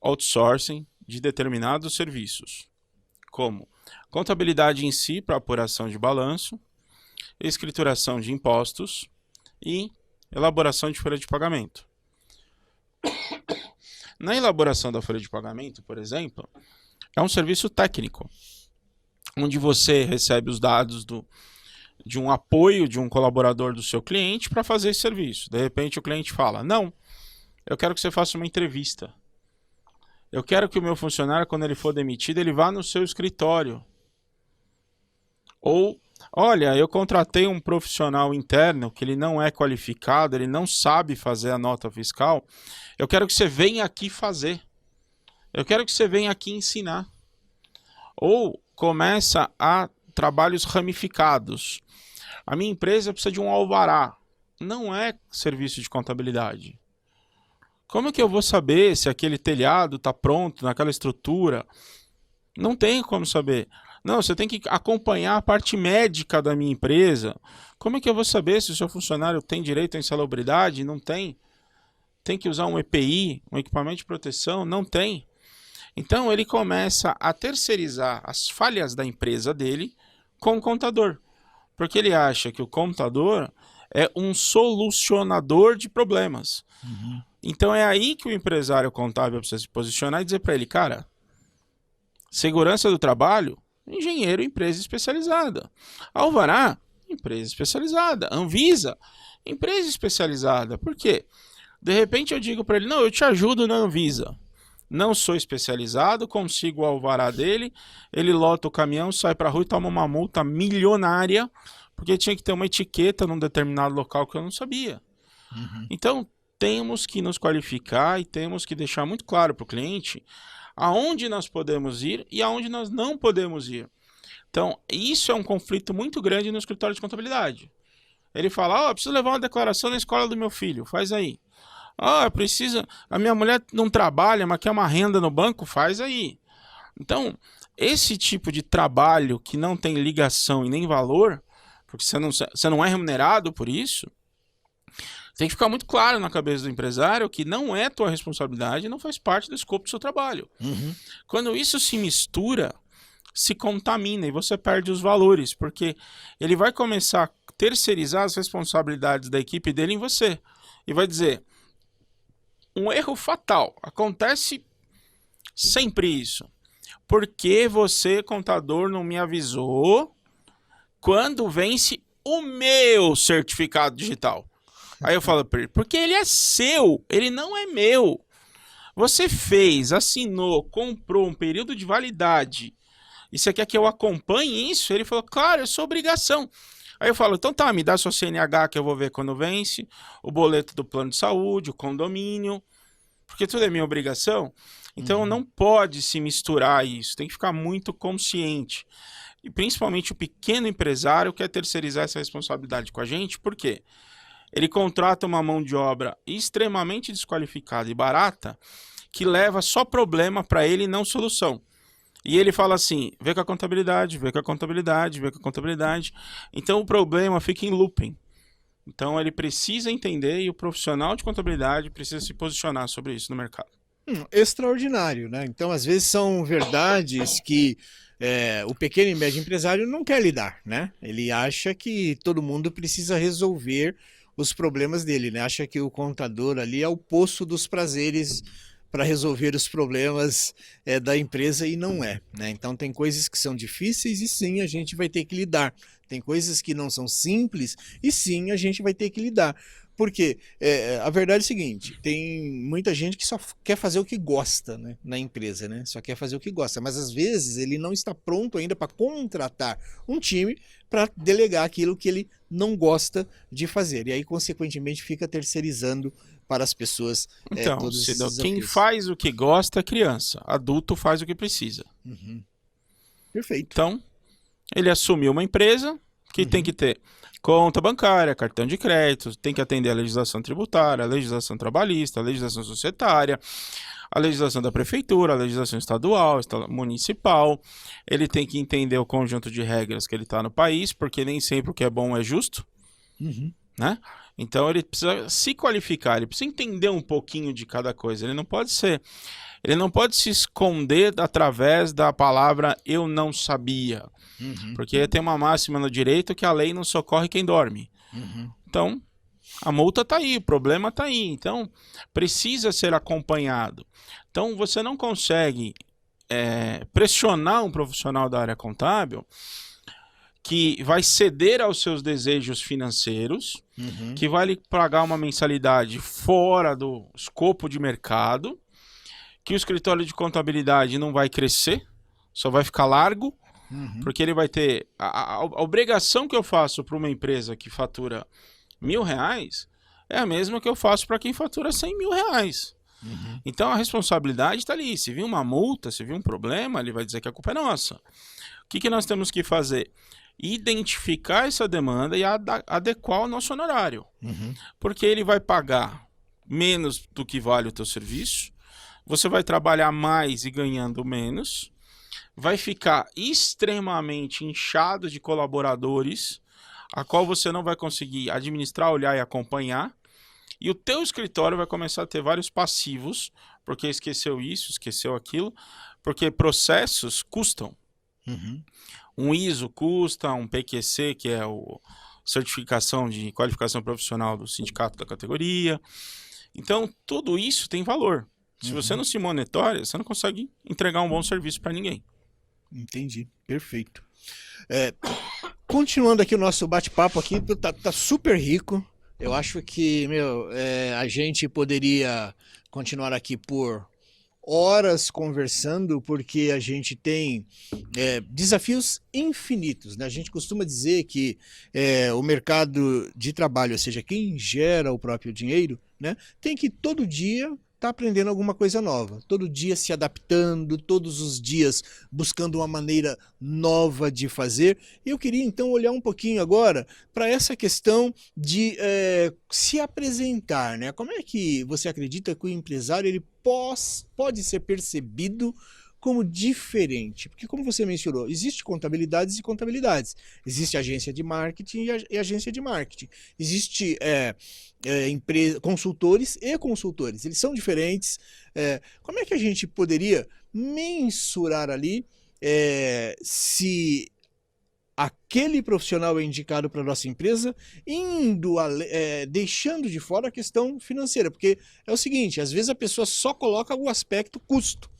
Speaker 1: outsourcing de determinados serviços, como contabilidade em si para apuração de balanço, escrituração de impostos e elaboração de folha de pagamento. Na elaboração da folha de pagamento, por exemplo, é um serviço técnico, onde você recebe os dados de um apoio de um colaborador do seu cliente para fazer esse serviço. De repente o cliente fala, não, eu quero que você faça uma entrevista. Eu quero que o meu funcionário, quando ele for demitido, ele vá no seu escritório. Ou, olha, eu contratei um profissional interno que ele não é qualificado, ele não sabe fazer a nota fiscal. Eu quero que você venha aqui fazer. Eu quero que você venha aqui ensinar. Ou começa a trabalhos ramificados. A minha empresa precisa de um alvará. Não é serviço de contabilidade. Como é que eu vou saber se aquele telhado está pronto naquela estrutura? Não tem como saber. Não, você tem que acompanhar a parte médica da minha empresa. Como é que eu vou saber se o seu funcionário tem direito à insalubridade? Não tem. Tem que usar um EPI, um equipamento de proteção? Não tem. Então ele começa a terceirizar as falhas da empresa dele com o contador. Porque ele acha que o contador é um solucionador de problemas. Uhum. Então é aí que o empresário contábil precisa se posicionar e dizer para ele, cara, segurança do trabalho, engenheiro, empresa especializada. Alvará, empresa especializada. Anvisa, empresa especializada. Por quê? De repente eu digo para ele, não, eu te ajudo na Anvisa. Não sou especializado, consigo o alvará dele, ele lota o caminhão, sai para a rua e toma uma multa milionária, porque tinha que ter uma etiqueta num determinado local que eu não sabia. Uhum. Então, temos que nos qualificar e temos que deixar muito claro para o cliente aonde nós podemos ir e aonde nós não podemos ir. Então, isso é um conflito muito grande no escritório de contabilidade. Ele fala, eu preciso levar uma declaração na escola do meu filho, faz aí. A minha mulher não trabalha, mas quer uma renda no banco, faz aí. Então, esse tipo de trabalho que não tem ligação e nem valor, porque você não é remunerado por isso, tem que ficar muito claro na cabeça do empresário que não é tua responsabilidade e não faz parte do escopo do seu trabalho. Uhum. Quando isso se mistura, se contamina e você perde os valores, porque ele vai começar a terceirizar as responsabilidades da equipe dele em você. E vai dizer, um erro fatal, acontece sempre isso. Por que você, contador, não me avisou quando vence o meu certificado digital? Aí eu falo para ele, porque ele é seu, ele não é meu. Você fez, assinou, comprou um período de validade e você quer que eu acompanhe isso? Ele falou, claro, é sua obrigação. Aí eu falo, então tá, me dá sua CNH que eu vou ver quando vence, o boleto do plano de saúde, o condomínio, porque tudo é minha obrigação. Então não pode se misturar isso, tem que ficar muito consciente. E principalmente o pequeno empresário quer terceirizar essa responsabilidade com a gente, por quê? Ele contrata uma mão de obra extremamente desqualificada e barata, que leva só problema para ele e não solução. E ele fala assim, vê com a contabilidade, vê com a contabilidade, vê com a contabilidade. Então o problema fica em looping. Então ele precisa entender e o profissional de contabilidade precisa se posicionar sobre isso no mercado.
Speaker 2: Extraordinário, né? Então, às vezes são verdades que o pequeno e médio empresário não quer lidar, né? Ele acha que todo mundo precisa resolver os problemas dele, né? Acha que o contador ali é o poço dos prazeres para resolver os problemas da empresa e não é, né? Então tem coisas que são difíceis e sim, a gente vai ter que lidar. Tem coisas que não são simples e sim, a gente vai ter que lidar. Porque a verdade é o seguinte, tem muita gente que só quer fazer o que gosta, né, na empresa, né? Só quer fazer o que gosta, mas às vezes ele não está pronto ainda para contratar um time para delegar aquilo que ele não gosta de fazer. E aí, consequentemente, fica terceirizando para as pessoas
Speaker 1: Então,
Speaker 2: todos esses
Speaker 1: quem
Speaker 2: desafios.
Speaker 1: faz o que gosta é criança, adulto faz o que precisa.
Speaker 2: Uhum. Perfeito.
Speaker 1: Então, ele assumiu uma empresa que tem que ter conta bancária, cartão de crédito, tem que atender a legislação tributária, a legislação trabalhista, a legislação societária, a legislação da prefeitura, a legislação estadual, municipal. Ele tem que entender o conjunto de regras que ele está no país, porque nem sempre o que é bom é justo, né? Então ele precisa se qualificar, ele precisa entender um pouquinho de cada coisa. Ele não pode se esconder através da palavra eu não sabia. Porque tem uma máxima no direito que a lei não socorre quem dorme. Então, a multa está aí, o problema está aí. Então, precisa ser acompanhado. Então, você não consegue pressionar um profissional da área contábil que vai ceder aos seus desejos financeiros, que vai lhe pagar uma mensalidade fora do escopo de mercado, que o escritório de contabilidade não vai crescer, só vai ficar largo, porque ele vai ter... A obrigação que eu faço para uma empresa que fatura R$1.000 é a mesma que eu faço para quem fatura R$100.000. Então a responsabilidade está ali. Se vir uma multa, se vir um problema, ele vai dizer que a culpa é nossa. O que nós temos que fazer? Identificar essa demanda e adequar o nosso honorário. Porque ele vai pagar menos do que vale o teu serviço, você vai trabalhar mais e ganhando menos, vai ficar extremamente inchado de colaboradores, a qual você não vai conseguir administrar, olhar e acompanhar, e o teu escritório vai começar a ter vários passivos, porque esqueceu isso, esqueceu aquilo, porque processos custam. Um ISO custa, um PQC, que é o certificação de qualificação profissional do sindicato da categoria. Então, tudo isso tem valor. Se você não se monitora, você não consegue entregar um bom serviço para ninguém.
Speaker 2: Entendi, perfeito. Continuando aqui o nosso bate-papo aqui, tá super rico. Eu acho que, a gente poderia continuar aqui por horas conversando, porque a gente tem desafios infinitos, né? A gente costuma dizer que o mercado de trabalho, ou seja, quem gera o próprio dinheiro, né, tem que todo dia tá aprendendo alguma coisa nova, todo dia se adaptando, todos os dias buscando uma maneira nova de fazer. E eu queria então olhar um pouquinho agora para essa questão de se apresentar, né? Como é que você acredita que o empresário ele pode ser percebido como diferente? Porque, como você mencionou, existe contabilidades e contabilidades. Existe agência de marketing e agência de marketing. Existe consultores e consultores. Eles são diferentes. Como é que a gente poderia mensurar ali se aquele profissional é indicado para a nossa empresa, deixando de fora a questão financeira? Porque é o seguinte, às vezes a pessoa só coloca o aspecto custo,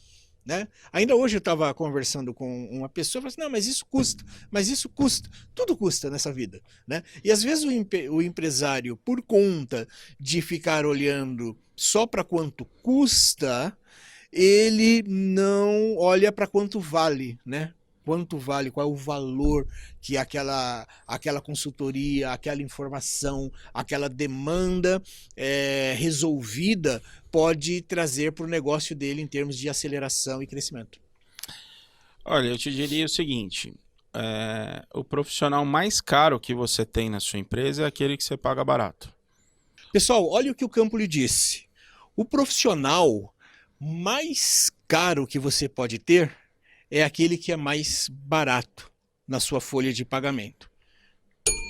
Speaker 2: né? Ainda hoje eu estava conversando com uma pessoa e falei assim, não, mas isso custa, tudo custa nessa vida, né? E às vezes o empresário, por conta de ficar olhando só para quanto custa, ele não olha para quanto vale, né? Quanto vale, qual é o valor que aquela consultoria, aquela informação, aquela demanda resolvida pode trazer para o negócio dele em termos de aceleração e crescimento.
Speaker 1: Olha, eu te diria o seguinte, o profissional mais caro que você tem na sua empresa é aquele que você paga barato.
Speaker 2: Pessoal, olha o que o Campo lhe disse. O profissional mais caro que você pode ter é aquele que é mais barato na sua folha de pagamento.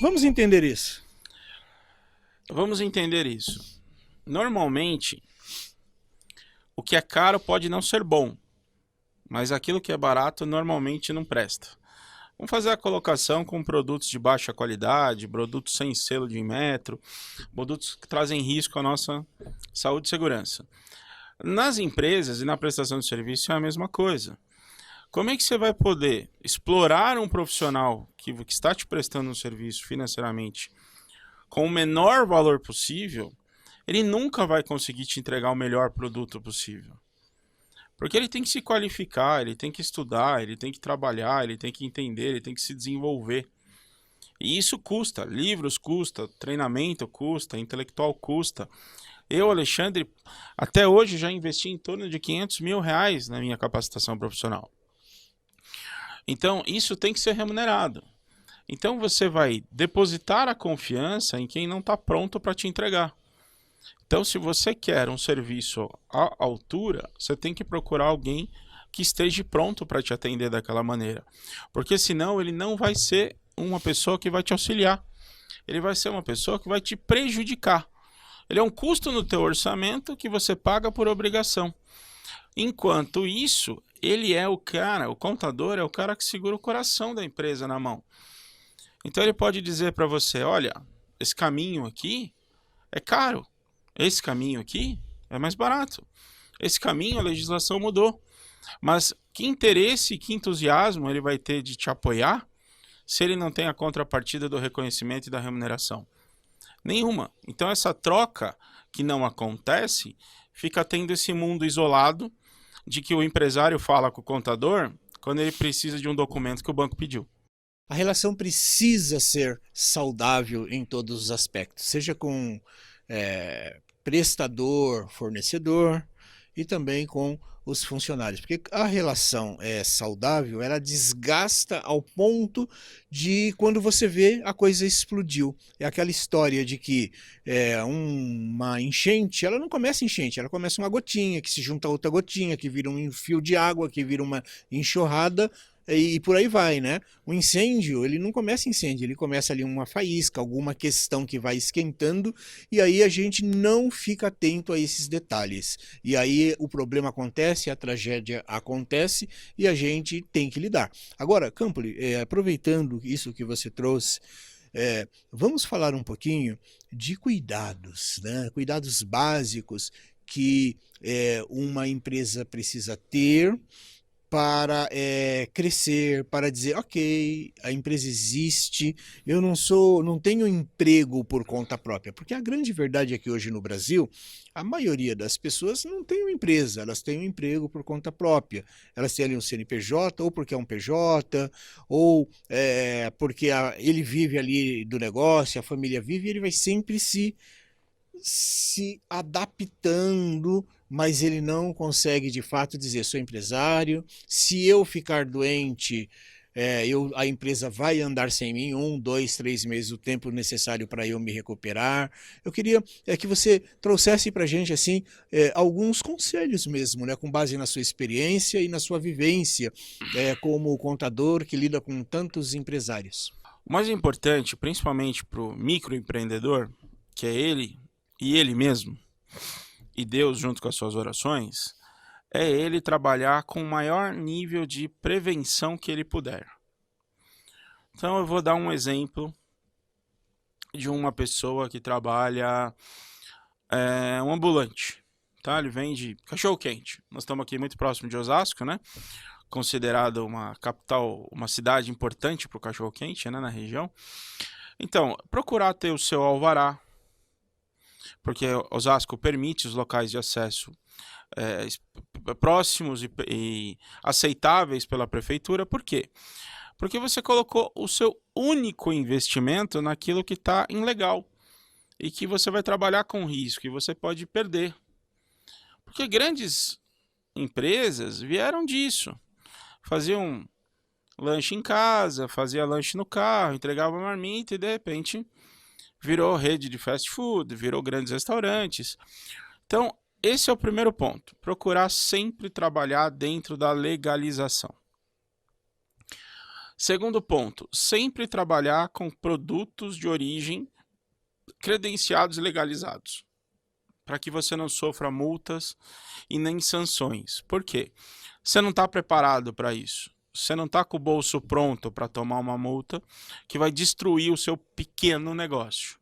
Speaker 2: Vamos entender isso.
Speaker 1: Vamos entender isso. Normalmente, o que é caro pode não ser bom, mas aquilo que é barato normalmente não presta. Vamos fazer a colocação com produtos de baixa qualidade, produtos sem selo de Inmetro, produtos que trazem risco à nossa saúde e segurança. Nas empresas e na prestação de serviço é a mesma coisa. Como é que você vai poder explorar um profissional que está te prestando um serviço financeiramente com o menor valor possível? Ele nunca vai conseguir te entregar o melhor produto possível. Porque ele tem que se qualificar, ele tem que estudar, ele tem que trabalhar, ele tem que entender, ele tem que se desenvolver. E isso custa. Livros custa, treinamento custa, intelectual custa. Eu, Alexandre, até hoje já investi em torno de R$500 mil na minha capacitação profissional. Então, isso tem que ser remunerado. Então, você vai depositar a confiança em quem não está pronto para te entregar. Então, se você quer um serviço à altura, você tem que procurar alguém que esteja pronto para te atender daquela maneira. Porque senão ele não vai ser uma pessoa que vai te auxiliar. Ele vai ser uma pessoa que vai te prejudicar. Ele é um custo no teu orçamento que você paga por obrigação. Enquanto isso, ele é o cara, o contador é o cara que segura o coração da empresa na mão. Então ele pode dizer para você, olha, esse caminho aqui é caro. Esse caminho aqui é mais barato. Esse caminho a legislação mudou. Mas que interesse e que entusiasmo ele vai ter de te apoiar se ele não tem a contrapartida do reconhecimento e da remuneração? Nenhuma. Então essa troca que não acontece, fica tendo esse mundo isolado de que o empresário fala com o contador quando ele precisa de um documento que o banco pediu.
Speaker 2: A relação precisa ser saudável em todos os aspectos, seja com prestador, fornecedor e também com os funcionários, porque a relação é saudável, ela desgasta ao ponto de quando você vê a coisa explodiu. É aquela história de que uma enchente, ela não começa enchente, ela começa uma gotinha, que se junta a outra gotinha, que vira um fio de água, que vira uma enxurrada, e por aí vai, né? O incêndio, ele não começa incêndio, ele começa ali uma faísca, alguma questão que vai esquentando, e aí a gente não fica atento a esses detalhes. E aí o problema acontece, a tragédia acontece, e a gente tem que lidar. Agora, Campoli, aproveitando isso que você trouxe, vamos falar um pouquinho de cuidados, né? Cuidados básicos que uma empresa precisa ter para crescer, para dizer, ok, a empresa existe, eu não tenho emprego por conta própria, porque a grande verdade é que hoje no Brasil, a maioria das pessoas não tem uma empresa, elas têm um emprego por conta própria, elas têm ali um CNPJ, ou porque é um PJ, ou porque ele vive ali do negócio, a família vive, e ele vai sempre se adaptando, mas ele não consegue de fato dizer, sou empresário, se eu ficar doente, a empresa vai andar sem mim 1, 2, 3 meses, o tempo necessário para eu me recuperar. Eu queria que você trouxesse para a gente assim, alguns conselhos mesmo, né, com base na sua experiência e na sua vivência como contador que lida com tantos empresários.
Speaker 1: O mais importante, principalmente para o microempreendedor, que é ele e ele mesmo, e Deus junto com as suas orações, é ele trabalhar com o maior nível de prevenção que ele puder. Então eu vou dar um exemplo de uma pessoa que trabalha um ambulante, tá? Ele vende cachorro-quente. Nós estamos aqui muito próximo de Osasco, né? Considerado uma capital, uma cidade importante para o cachorro-quente, né, na região. Então, procurar ter o seu alvará, porque Osasco permite os locais de acesso próximos e aceitáveis pela prefeitura. Por quê? Porque você colocou o seu único investimento naquilo que está ilegal e que você vai trabalhar com risco e você pode perder. Porque grandes empresas vieram disso. Faziam lanche em casa, fazia lanche no carro, entregava marmita e de repente virou rede de fast food, virou grandes restaurantes. Então, esse é o primeiro ponto. Procurar sempre trabalhar dentro da legalização. Segundo ponto, sempre trabalhar com produtos de origem credenciados e legalizados, para que você não sofra multas e nem sanções. Por quê? Você não está preparado para isso. Você não está com o bolso pronto para tomar uma multa que vai destruir o seu pequeno negócio.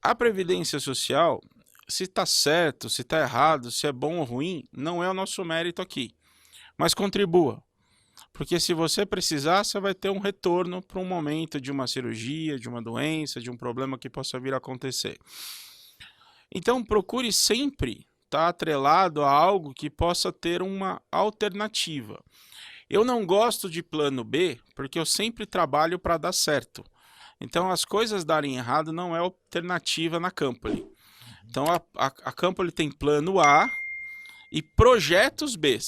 Speaker 1: A Previdência Social, se está certo, se está errado, se é bom ou ruim, não é o nosso mérito aqui. Mas contribua. Porque se você precisar, você vai ter um retorno para um momento de uma cirurgia, de uma doença, de um problema que possa vir a acontecer. Então, procure sempre estar atrelado a algo que possa ter uma alternativa. Eu não gosto de plano B, porque eu sempre trabalho para dar certo. Então, as coisas darem errado não é alternativa na Company. Então, a Company tem plano A e projetos B.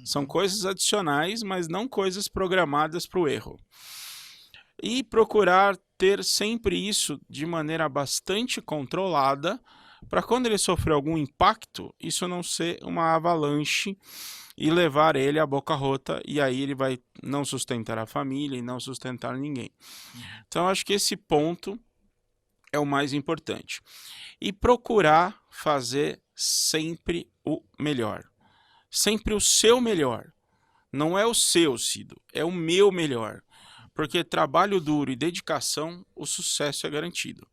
Speaker 1: São coisas adicionais, mas não coisas programadas para o erro. E procurar ter sempre isso de maneira bastante controlada, para quando ele sofrer algum impacto, isso não ser uma avalanche e levar ele à boca rota, e aí ele vai não sustentar a família e não sustentar ninguém. Então, acho que esse ponto é o mais importante. E procurar fazer sempre o melhor. Sempre o seu melhor. Não é o seu, Cido, é o meu melhor. Porque trabalho duro e dedicação, o sucesso é garantido.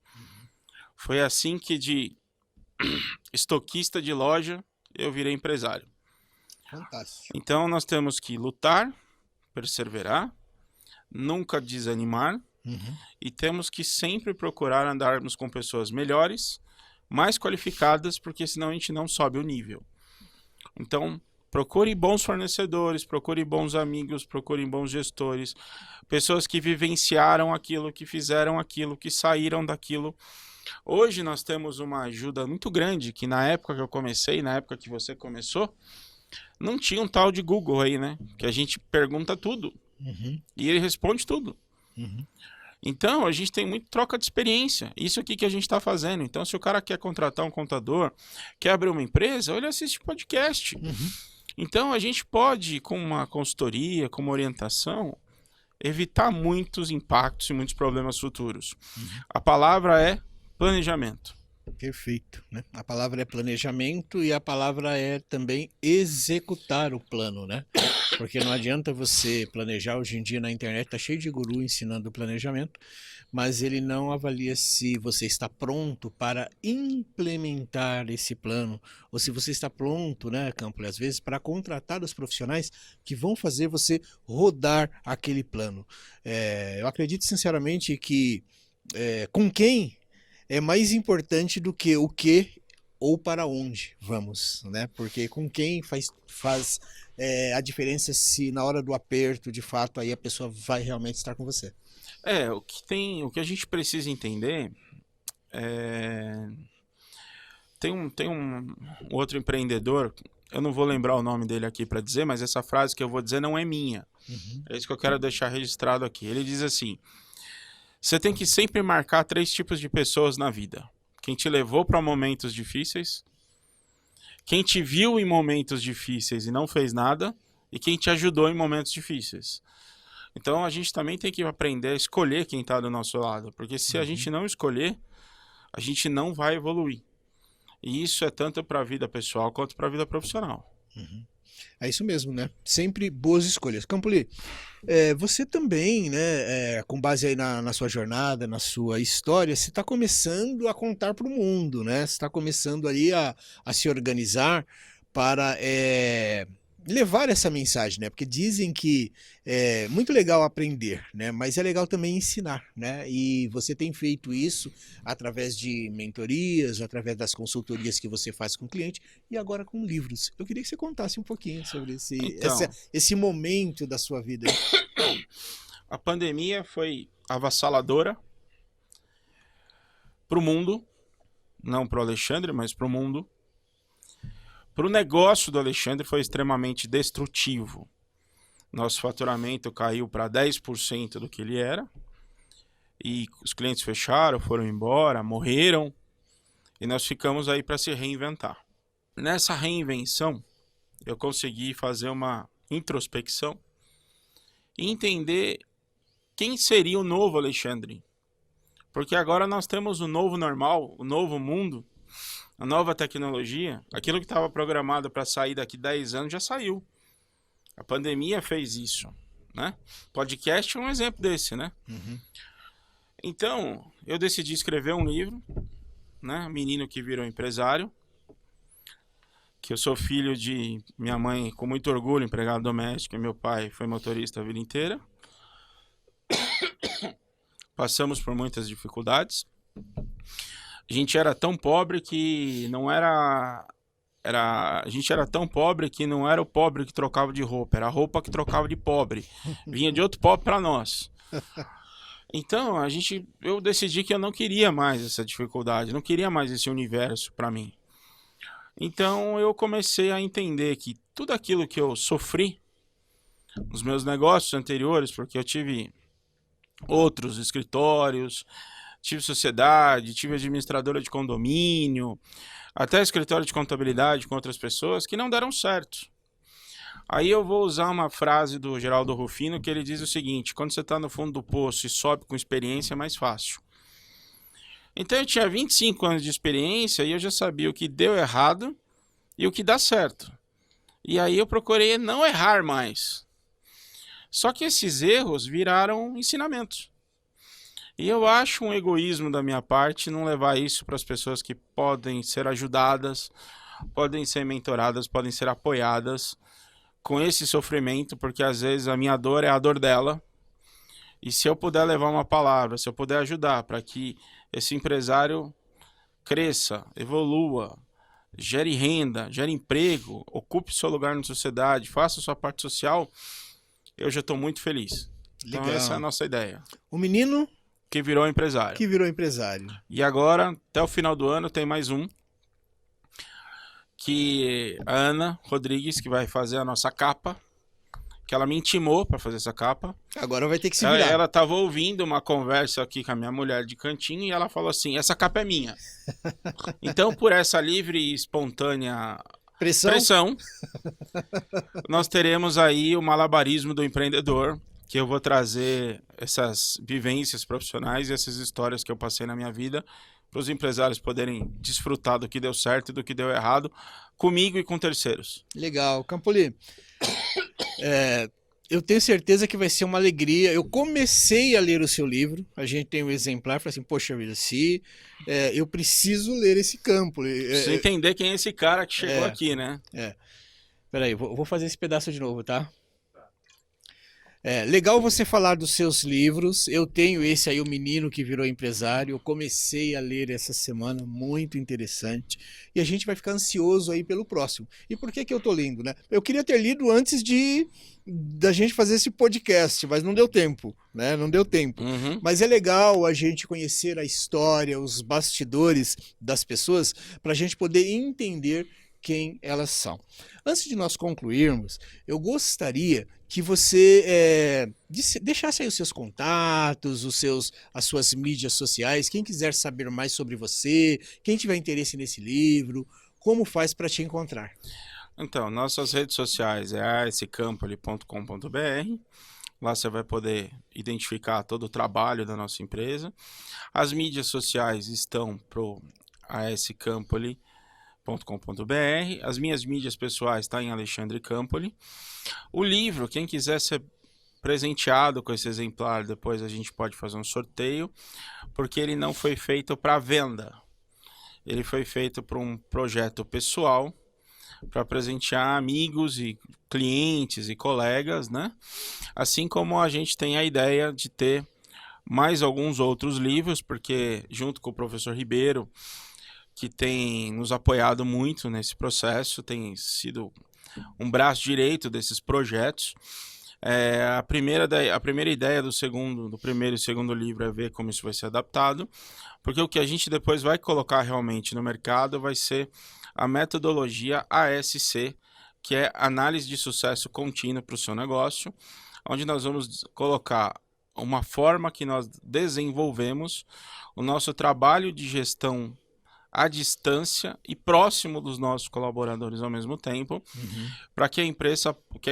Speaker 1: Foi assim que de estoquista de loja, eu virei empresário.
Speaker 2: Fantástico.
Speaker 1: Então nós temos que lutar, perseverar, nunca desanimar, e temos que sempre procurar andarmos com pessoas melhores, mais qualificadas, porque senão a gente não sobe o nível. Então, procure bons fornecedores, procure bons amigos, procure bons gestores, pessoas que vivenciaram aquilo, que fizeram aquilo, que saíram daquilo. Hoje nós temos uma ajuda muito grande, que na época que eu comecei, na época que você começou, não tinha um tal de Google aí, né? Que a gente pergunta tudo e ele responde tudo. Então, a gente tem muito troca de experiência. Isso aqui que a gente está fazendo. Então, se o cara quer contratar um contador, quer abrir uma empresa, ele assiste podcast. Então, a gente pode, com uma consultoria, com uma orientação, evitar muitos impactos e muitos problemas futuros. A palavra é planejamento.
Speaker 2: Perfeito, né? A palavra é planejamento e a palavra é também executar o plano, né? Porque não adianta você planejar. Hoje em dia na internet tá cheio de guru ensinando planejamento, mas ele não avalia se você está pronto para implementar esse plano, ou se você está pronto, né, Campo, às vezes, para contratar os profissionais que vão fazer você rodar aquele plano. Eu acredito sinceramente que com quem é mais importante do que o que ou para onde vamos, né? Porque com quem faz a diferença se na hora do aperto, de fato, aí a pessoa vai realmente estar com você.
Speaker 1: O que a gente precisa entender tem um outro empreendedor, eu não vou lembrar o nome dele aqui para dizer, mas essa frase que eu vou dizer não é minha. É isso que eu quero deixar registrado aqui. Ele diz assim: você tem que sempre marcar 3 tipos de pessoas na vida. Quem te levou para momentos difíceis, quem te viu em momentos difíceis e não fez nada, e quem te ajudou em momentos difíceis. Então a gente também tem que aprender a escolher quem está do nosso lado, porque se a gente não escolher, a gente não vai evoluir. E isso é tanto para a vida pessoal quanto para a vida profissional.
Speaker 2: É isso mesmo, né? Sempre boas escolhas. Campoli, você também, né, com base aí na sua jornada, na sua história, você está começando a contar para o mundo, né? Você está começando ali a se organizar para levar essa mensagem, né? Porque dizem que é muito legal aprender, né? Mas é legal também ensinar, né? E você tem feito isso através de mentorias, através das consultorias que você faz com o cliente e agora com livros. Eu queria que você contasse um pouquinho sobre esse momento da sua vida.
Speaker 1: A pandemia foi avassaladora para o mundo, não para o Alexandre, mas para o mundo. Para o negócio do Alexandre foi extremamente destrutivo. Nosso faturamento caiu para 10% do que ele era. E os clientes fecharam, foram embora, morreram. E nós ficamos aí para se reinventar. Nessa reinvenção, eu consegui fazer uma introspecção e entender quem seria o novo Alexandre. Porque agora nós temos o novo normal, o novo mundo, a nova tecnologia. Aquilo que estava programado para sair daqui 10 anos já saiu. A pandemia fez isso, né? Podcast é um exemplo desse, né?
Speaker 2: Uhum.
Speaker 1: Então, eu decidi escrever um livro, né? Menino que virou empresário. Que eu sou filho de minha mãe, com muito orgulho, empregado doméstico, e meu pai foi motorista a vida inteira. Passamos por muitas dificuldades. A gente era tão pobre que não era... A gente era tão pobre que não era o pobre que trocava de roupa, era a roupa que trocava de pobre. Vinha de outro pobre para nós. Então, eu decidi que eu não queria mais essa dificuldade, não queria mais esse universo para mim. Então, eu comecei a entender que tudo aquilo que eu sofri nos meus negócios anteriores, porque eu tive outros escritórios, tive sociedade, tive administradora de condomínio, até escritório de contabilidade com outras pessoas que não deram certo. Aí eu vou usar uma frase do Geraldo Rufino que ele diz o seguinte: quando você está no fundo do poço e sobe com experiência é mais fácil. Então eu tinha 25 anos de experiência e eu já sabia o que deu errado e o que dá certo. E aí eu procurei não errar mais. Só que esses erros viraram ensinamentos. E eu acho um egoísmo da minha parte não levar isso para as pessoas que podem ser ajudadas, podem ser mentoradas, podem ser apoiadas com esse sofrimento, porque às vezes a minha dor é a dor dela. E se eu puder levar uma palavra, se eu puder ajudar para que esse empresário cresça, evolua, gere renda, gere emprego, ocupe seu lugar na sociedade, faça sua parte social, eu já estou muito feliz. Então essa é a nossa ideia.
Speaker 2: O menino
Speaker 1: que virou empresário.
Speaker 2: Que virou empresário.
Speaker 1: E agora, até o final do ano, tem mais um. Que a Ana Rodrigues, que vai fazer a nossa capa. Que ela me intimou para fazer essa capa.
Speaker 2: Agora vai ter que se virar.
Speaker 1: Ela estava ouvindo uma conversa aqui com a minha mulher de cantinho e ela falou assim: essa capa é minha. Então, por essa livre e espontânea pressão, nós teremos aí o malabarismo do empreendedor, que eu vou trazer essas vivências profissionais e essas histórias que eu passei na minha vida para os empresários poderem desfrutar do que deu certo e do que deu errado comigo e com terceiros.
Speaker 2: Legal. Campoli, eu tenho certeza que vai ser uma alegria. Eu comecei a ler o seu livro, a gente tem um exemplar, falei assim, poxa vida, se eu preciso ler esse Campoli.
Speaker 1: Preciso entender quem é esse cara que chegou aqui, né?
Speaker 2: Peraí, vou fazer esse pedaço de novo, tá? Legal você falar dos seus livros. Eu tenho esse aí, O Menino que Virou Empresário. Eu comecei a ler essa semana, muito interessante. E a gente vai ficar ansioso aí pelo próximo. E por que eu tô lendo, né? Eu queria ter lido antes da gente fazer esse podcast, mas não deu tempo, né? Não deu tempo.
Speaker 1: Uhum.
Speaker 2: Mas é legal a gente conhecer a história, os bastidores das pessoas, para a gente poder entender quem elas são. Antes de nós concluirmos, eu gostaria que você deixasse aí os seus contatos, as suas mídias sociais, quem quiser saber mais sobre você, quem tiver interesse nesse livro, como faz para te encontrar?
Speaker 1: Então, nossas redes sociais é ascampoli.com.br. Lá você vai poder identificar todo o trabalho da nossa empresa. As mídias sociais estão para o ascampoli.com.br. As minhas mídias pessoais estão em Alexandre Campoli. O livro, quem quiser ser presenteado com esse exemplar, depois a gente pode fazer um sorteio, porque ele não foi feito para venda. Ele foi feito para um projeto pessoal, para presentear amigos e clientes e colegas, né? Assim como a gente tem a ideia de ter mais alguns outros livros, porque junto com o professor Ribeiro, que tem nos apoiado muito nesse processo, tem sido um braço direito desses projetos. A primeira ideia do primeiro e segundo livro é ver como isso vai ser adaptado, porque o que a gente depois vai colocar realmente no mercado vai ser a metodologia ASC, que é análise de sucesso contínua para o seu negócio, onde nós vamos colocar uma forma que nós desenvolvemos o nosso trabalho de gestão à distância e próximo dos nossos colaboradores ao mesmo tempo, para que a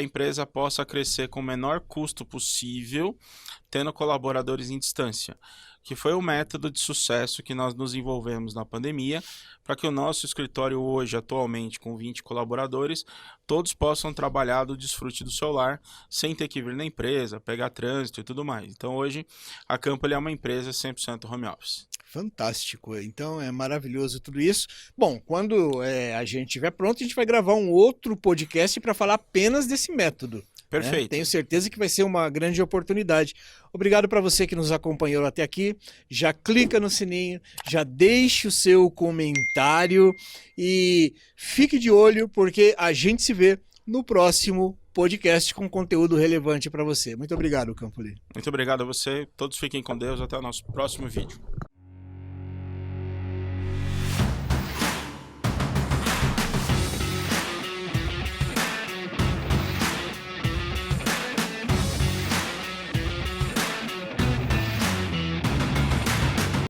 Speaker 1: empresa possa crescer com o menor custo possível, tendo colaboradores em distância, que foi o método de sucesso que nós nos envolvemos na pandemia, para que o nosso escritório hoje, atualmente com 20 colaboradores, todos possam trabalhar do desfrute do seu lar, sem ter que vir na empresa, pegar trânsito e tudo mais. Então hoje a Campo é uma empresa 100% home office.
Speaker 2: Fantástico, então é maravilhoso tudo isso. Bom, quando a gente estiver pronto, a gente vai gravar um outro podcast para falar apenas desse método.
Speaker 1: Perfeito.
Speaker 2: Né? Tenho certeza que vai ser uma grande oportunidade. Obrigado para você que nos acompanhou até aqui. Já clica no sininho, já deixe o seu comentário e fique de olho porque a gente se vê no próximo podcast com conteúdo relevante para você. Muito obrigado, Campoli.
Speaker 1: Muito obrigado a você. Todos fiquem com Deus. Até o nosso próximo vídeo.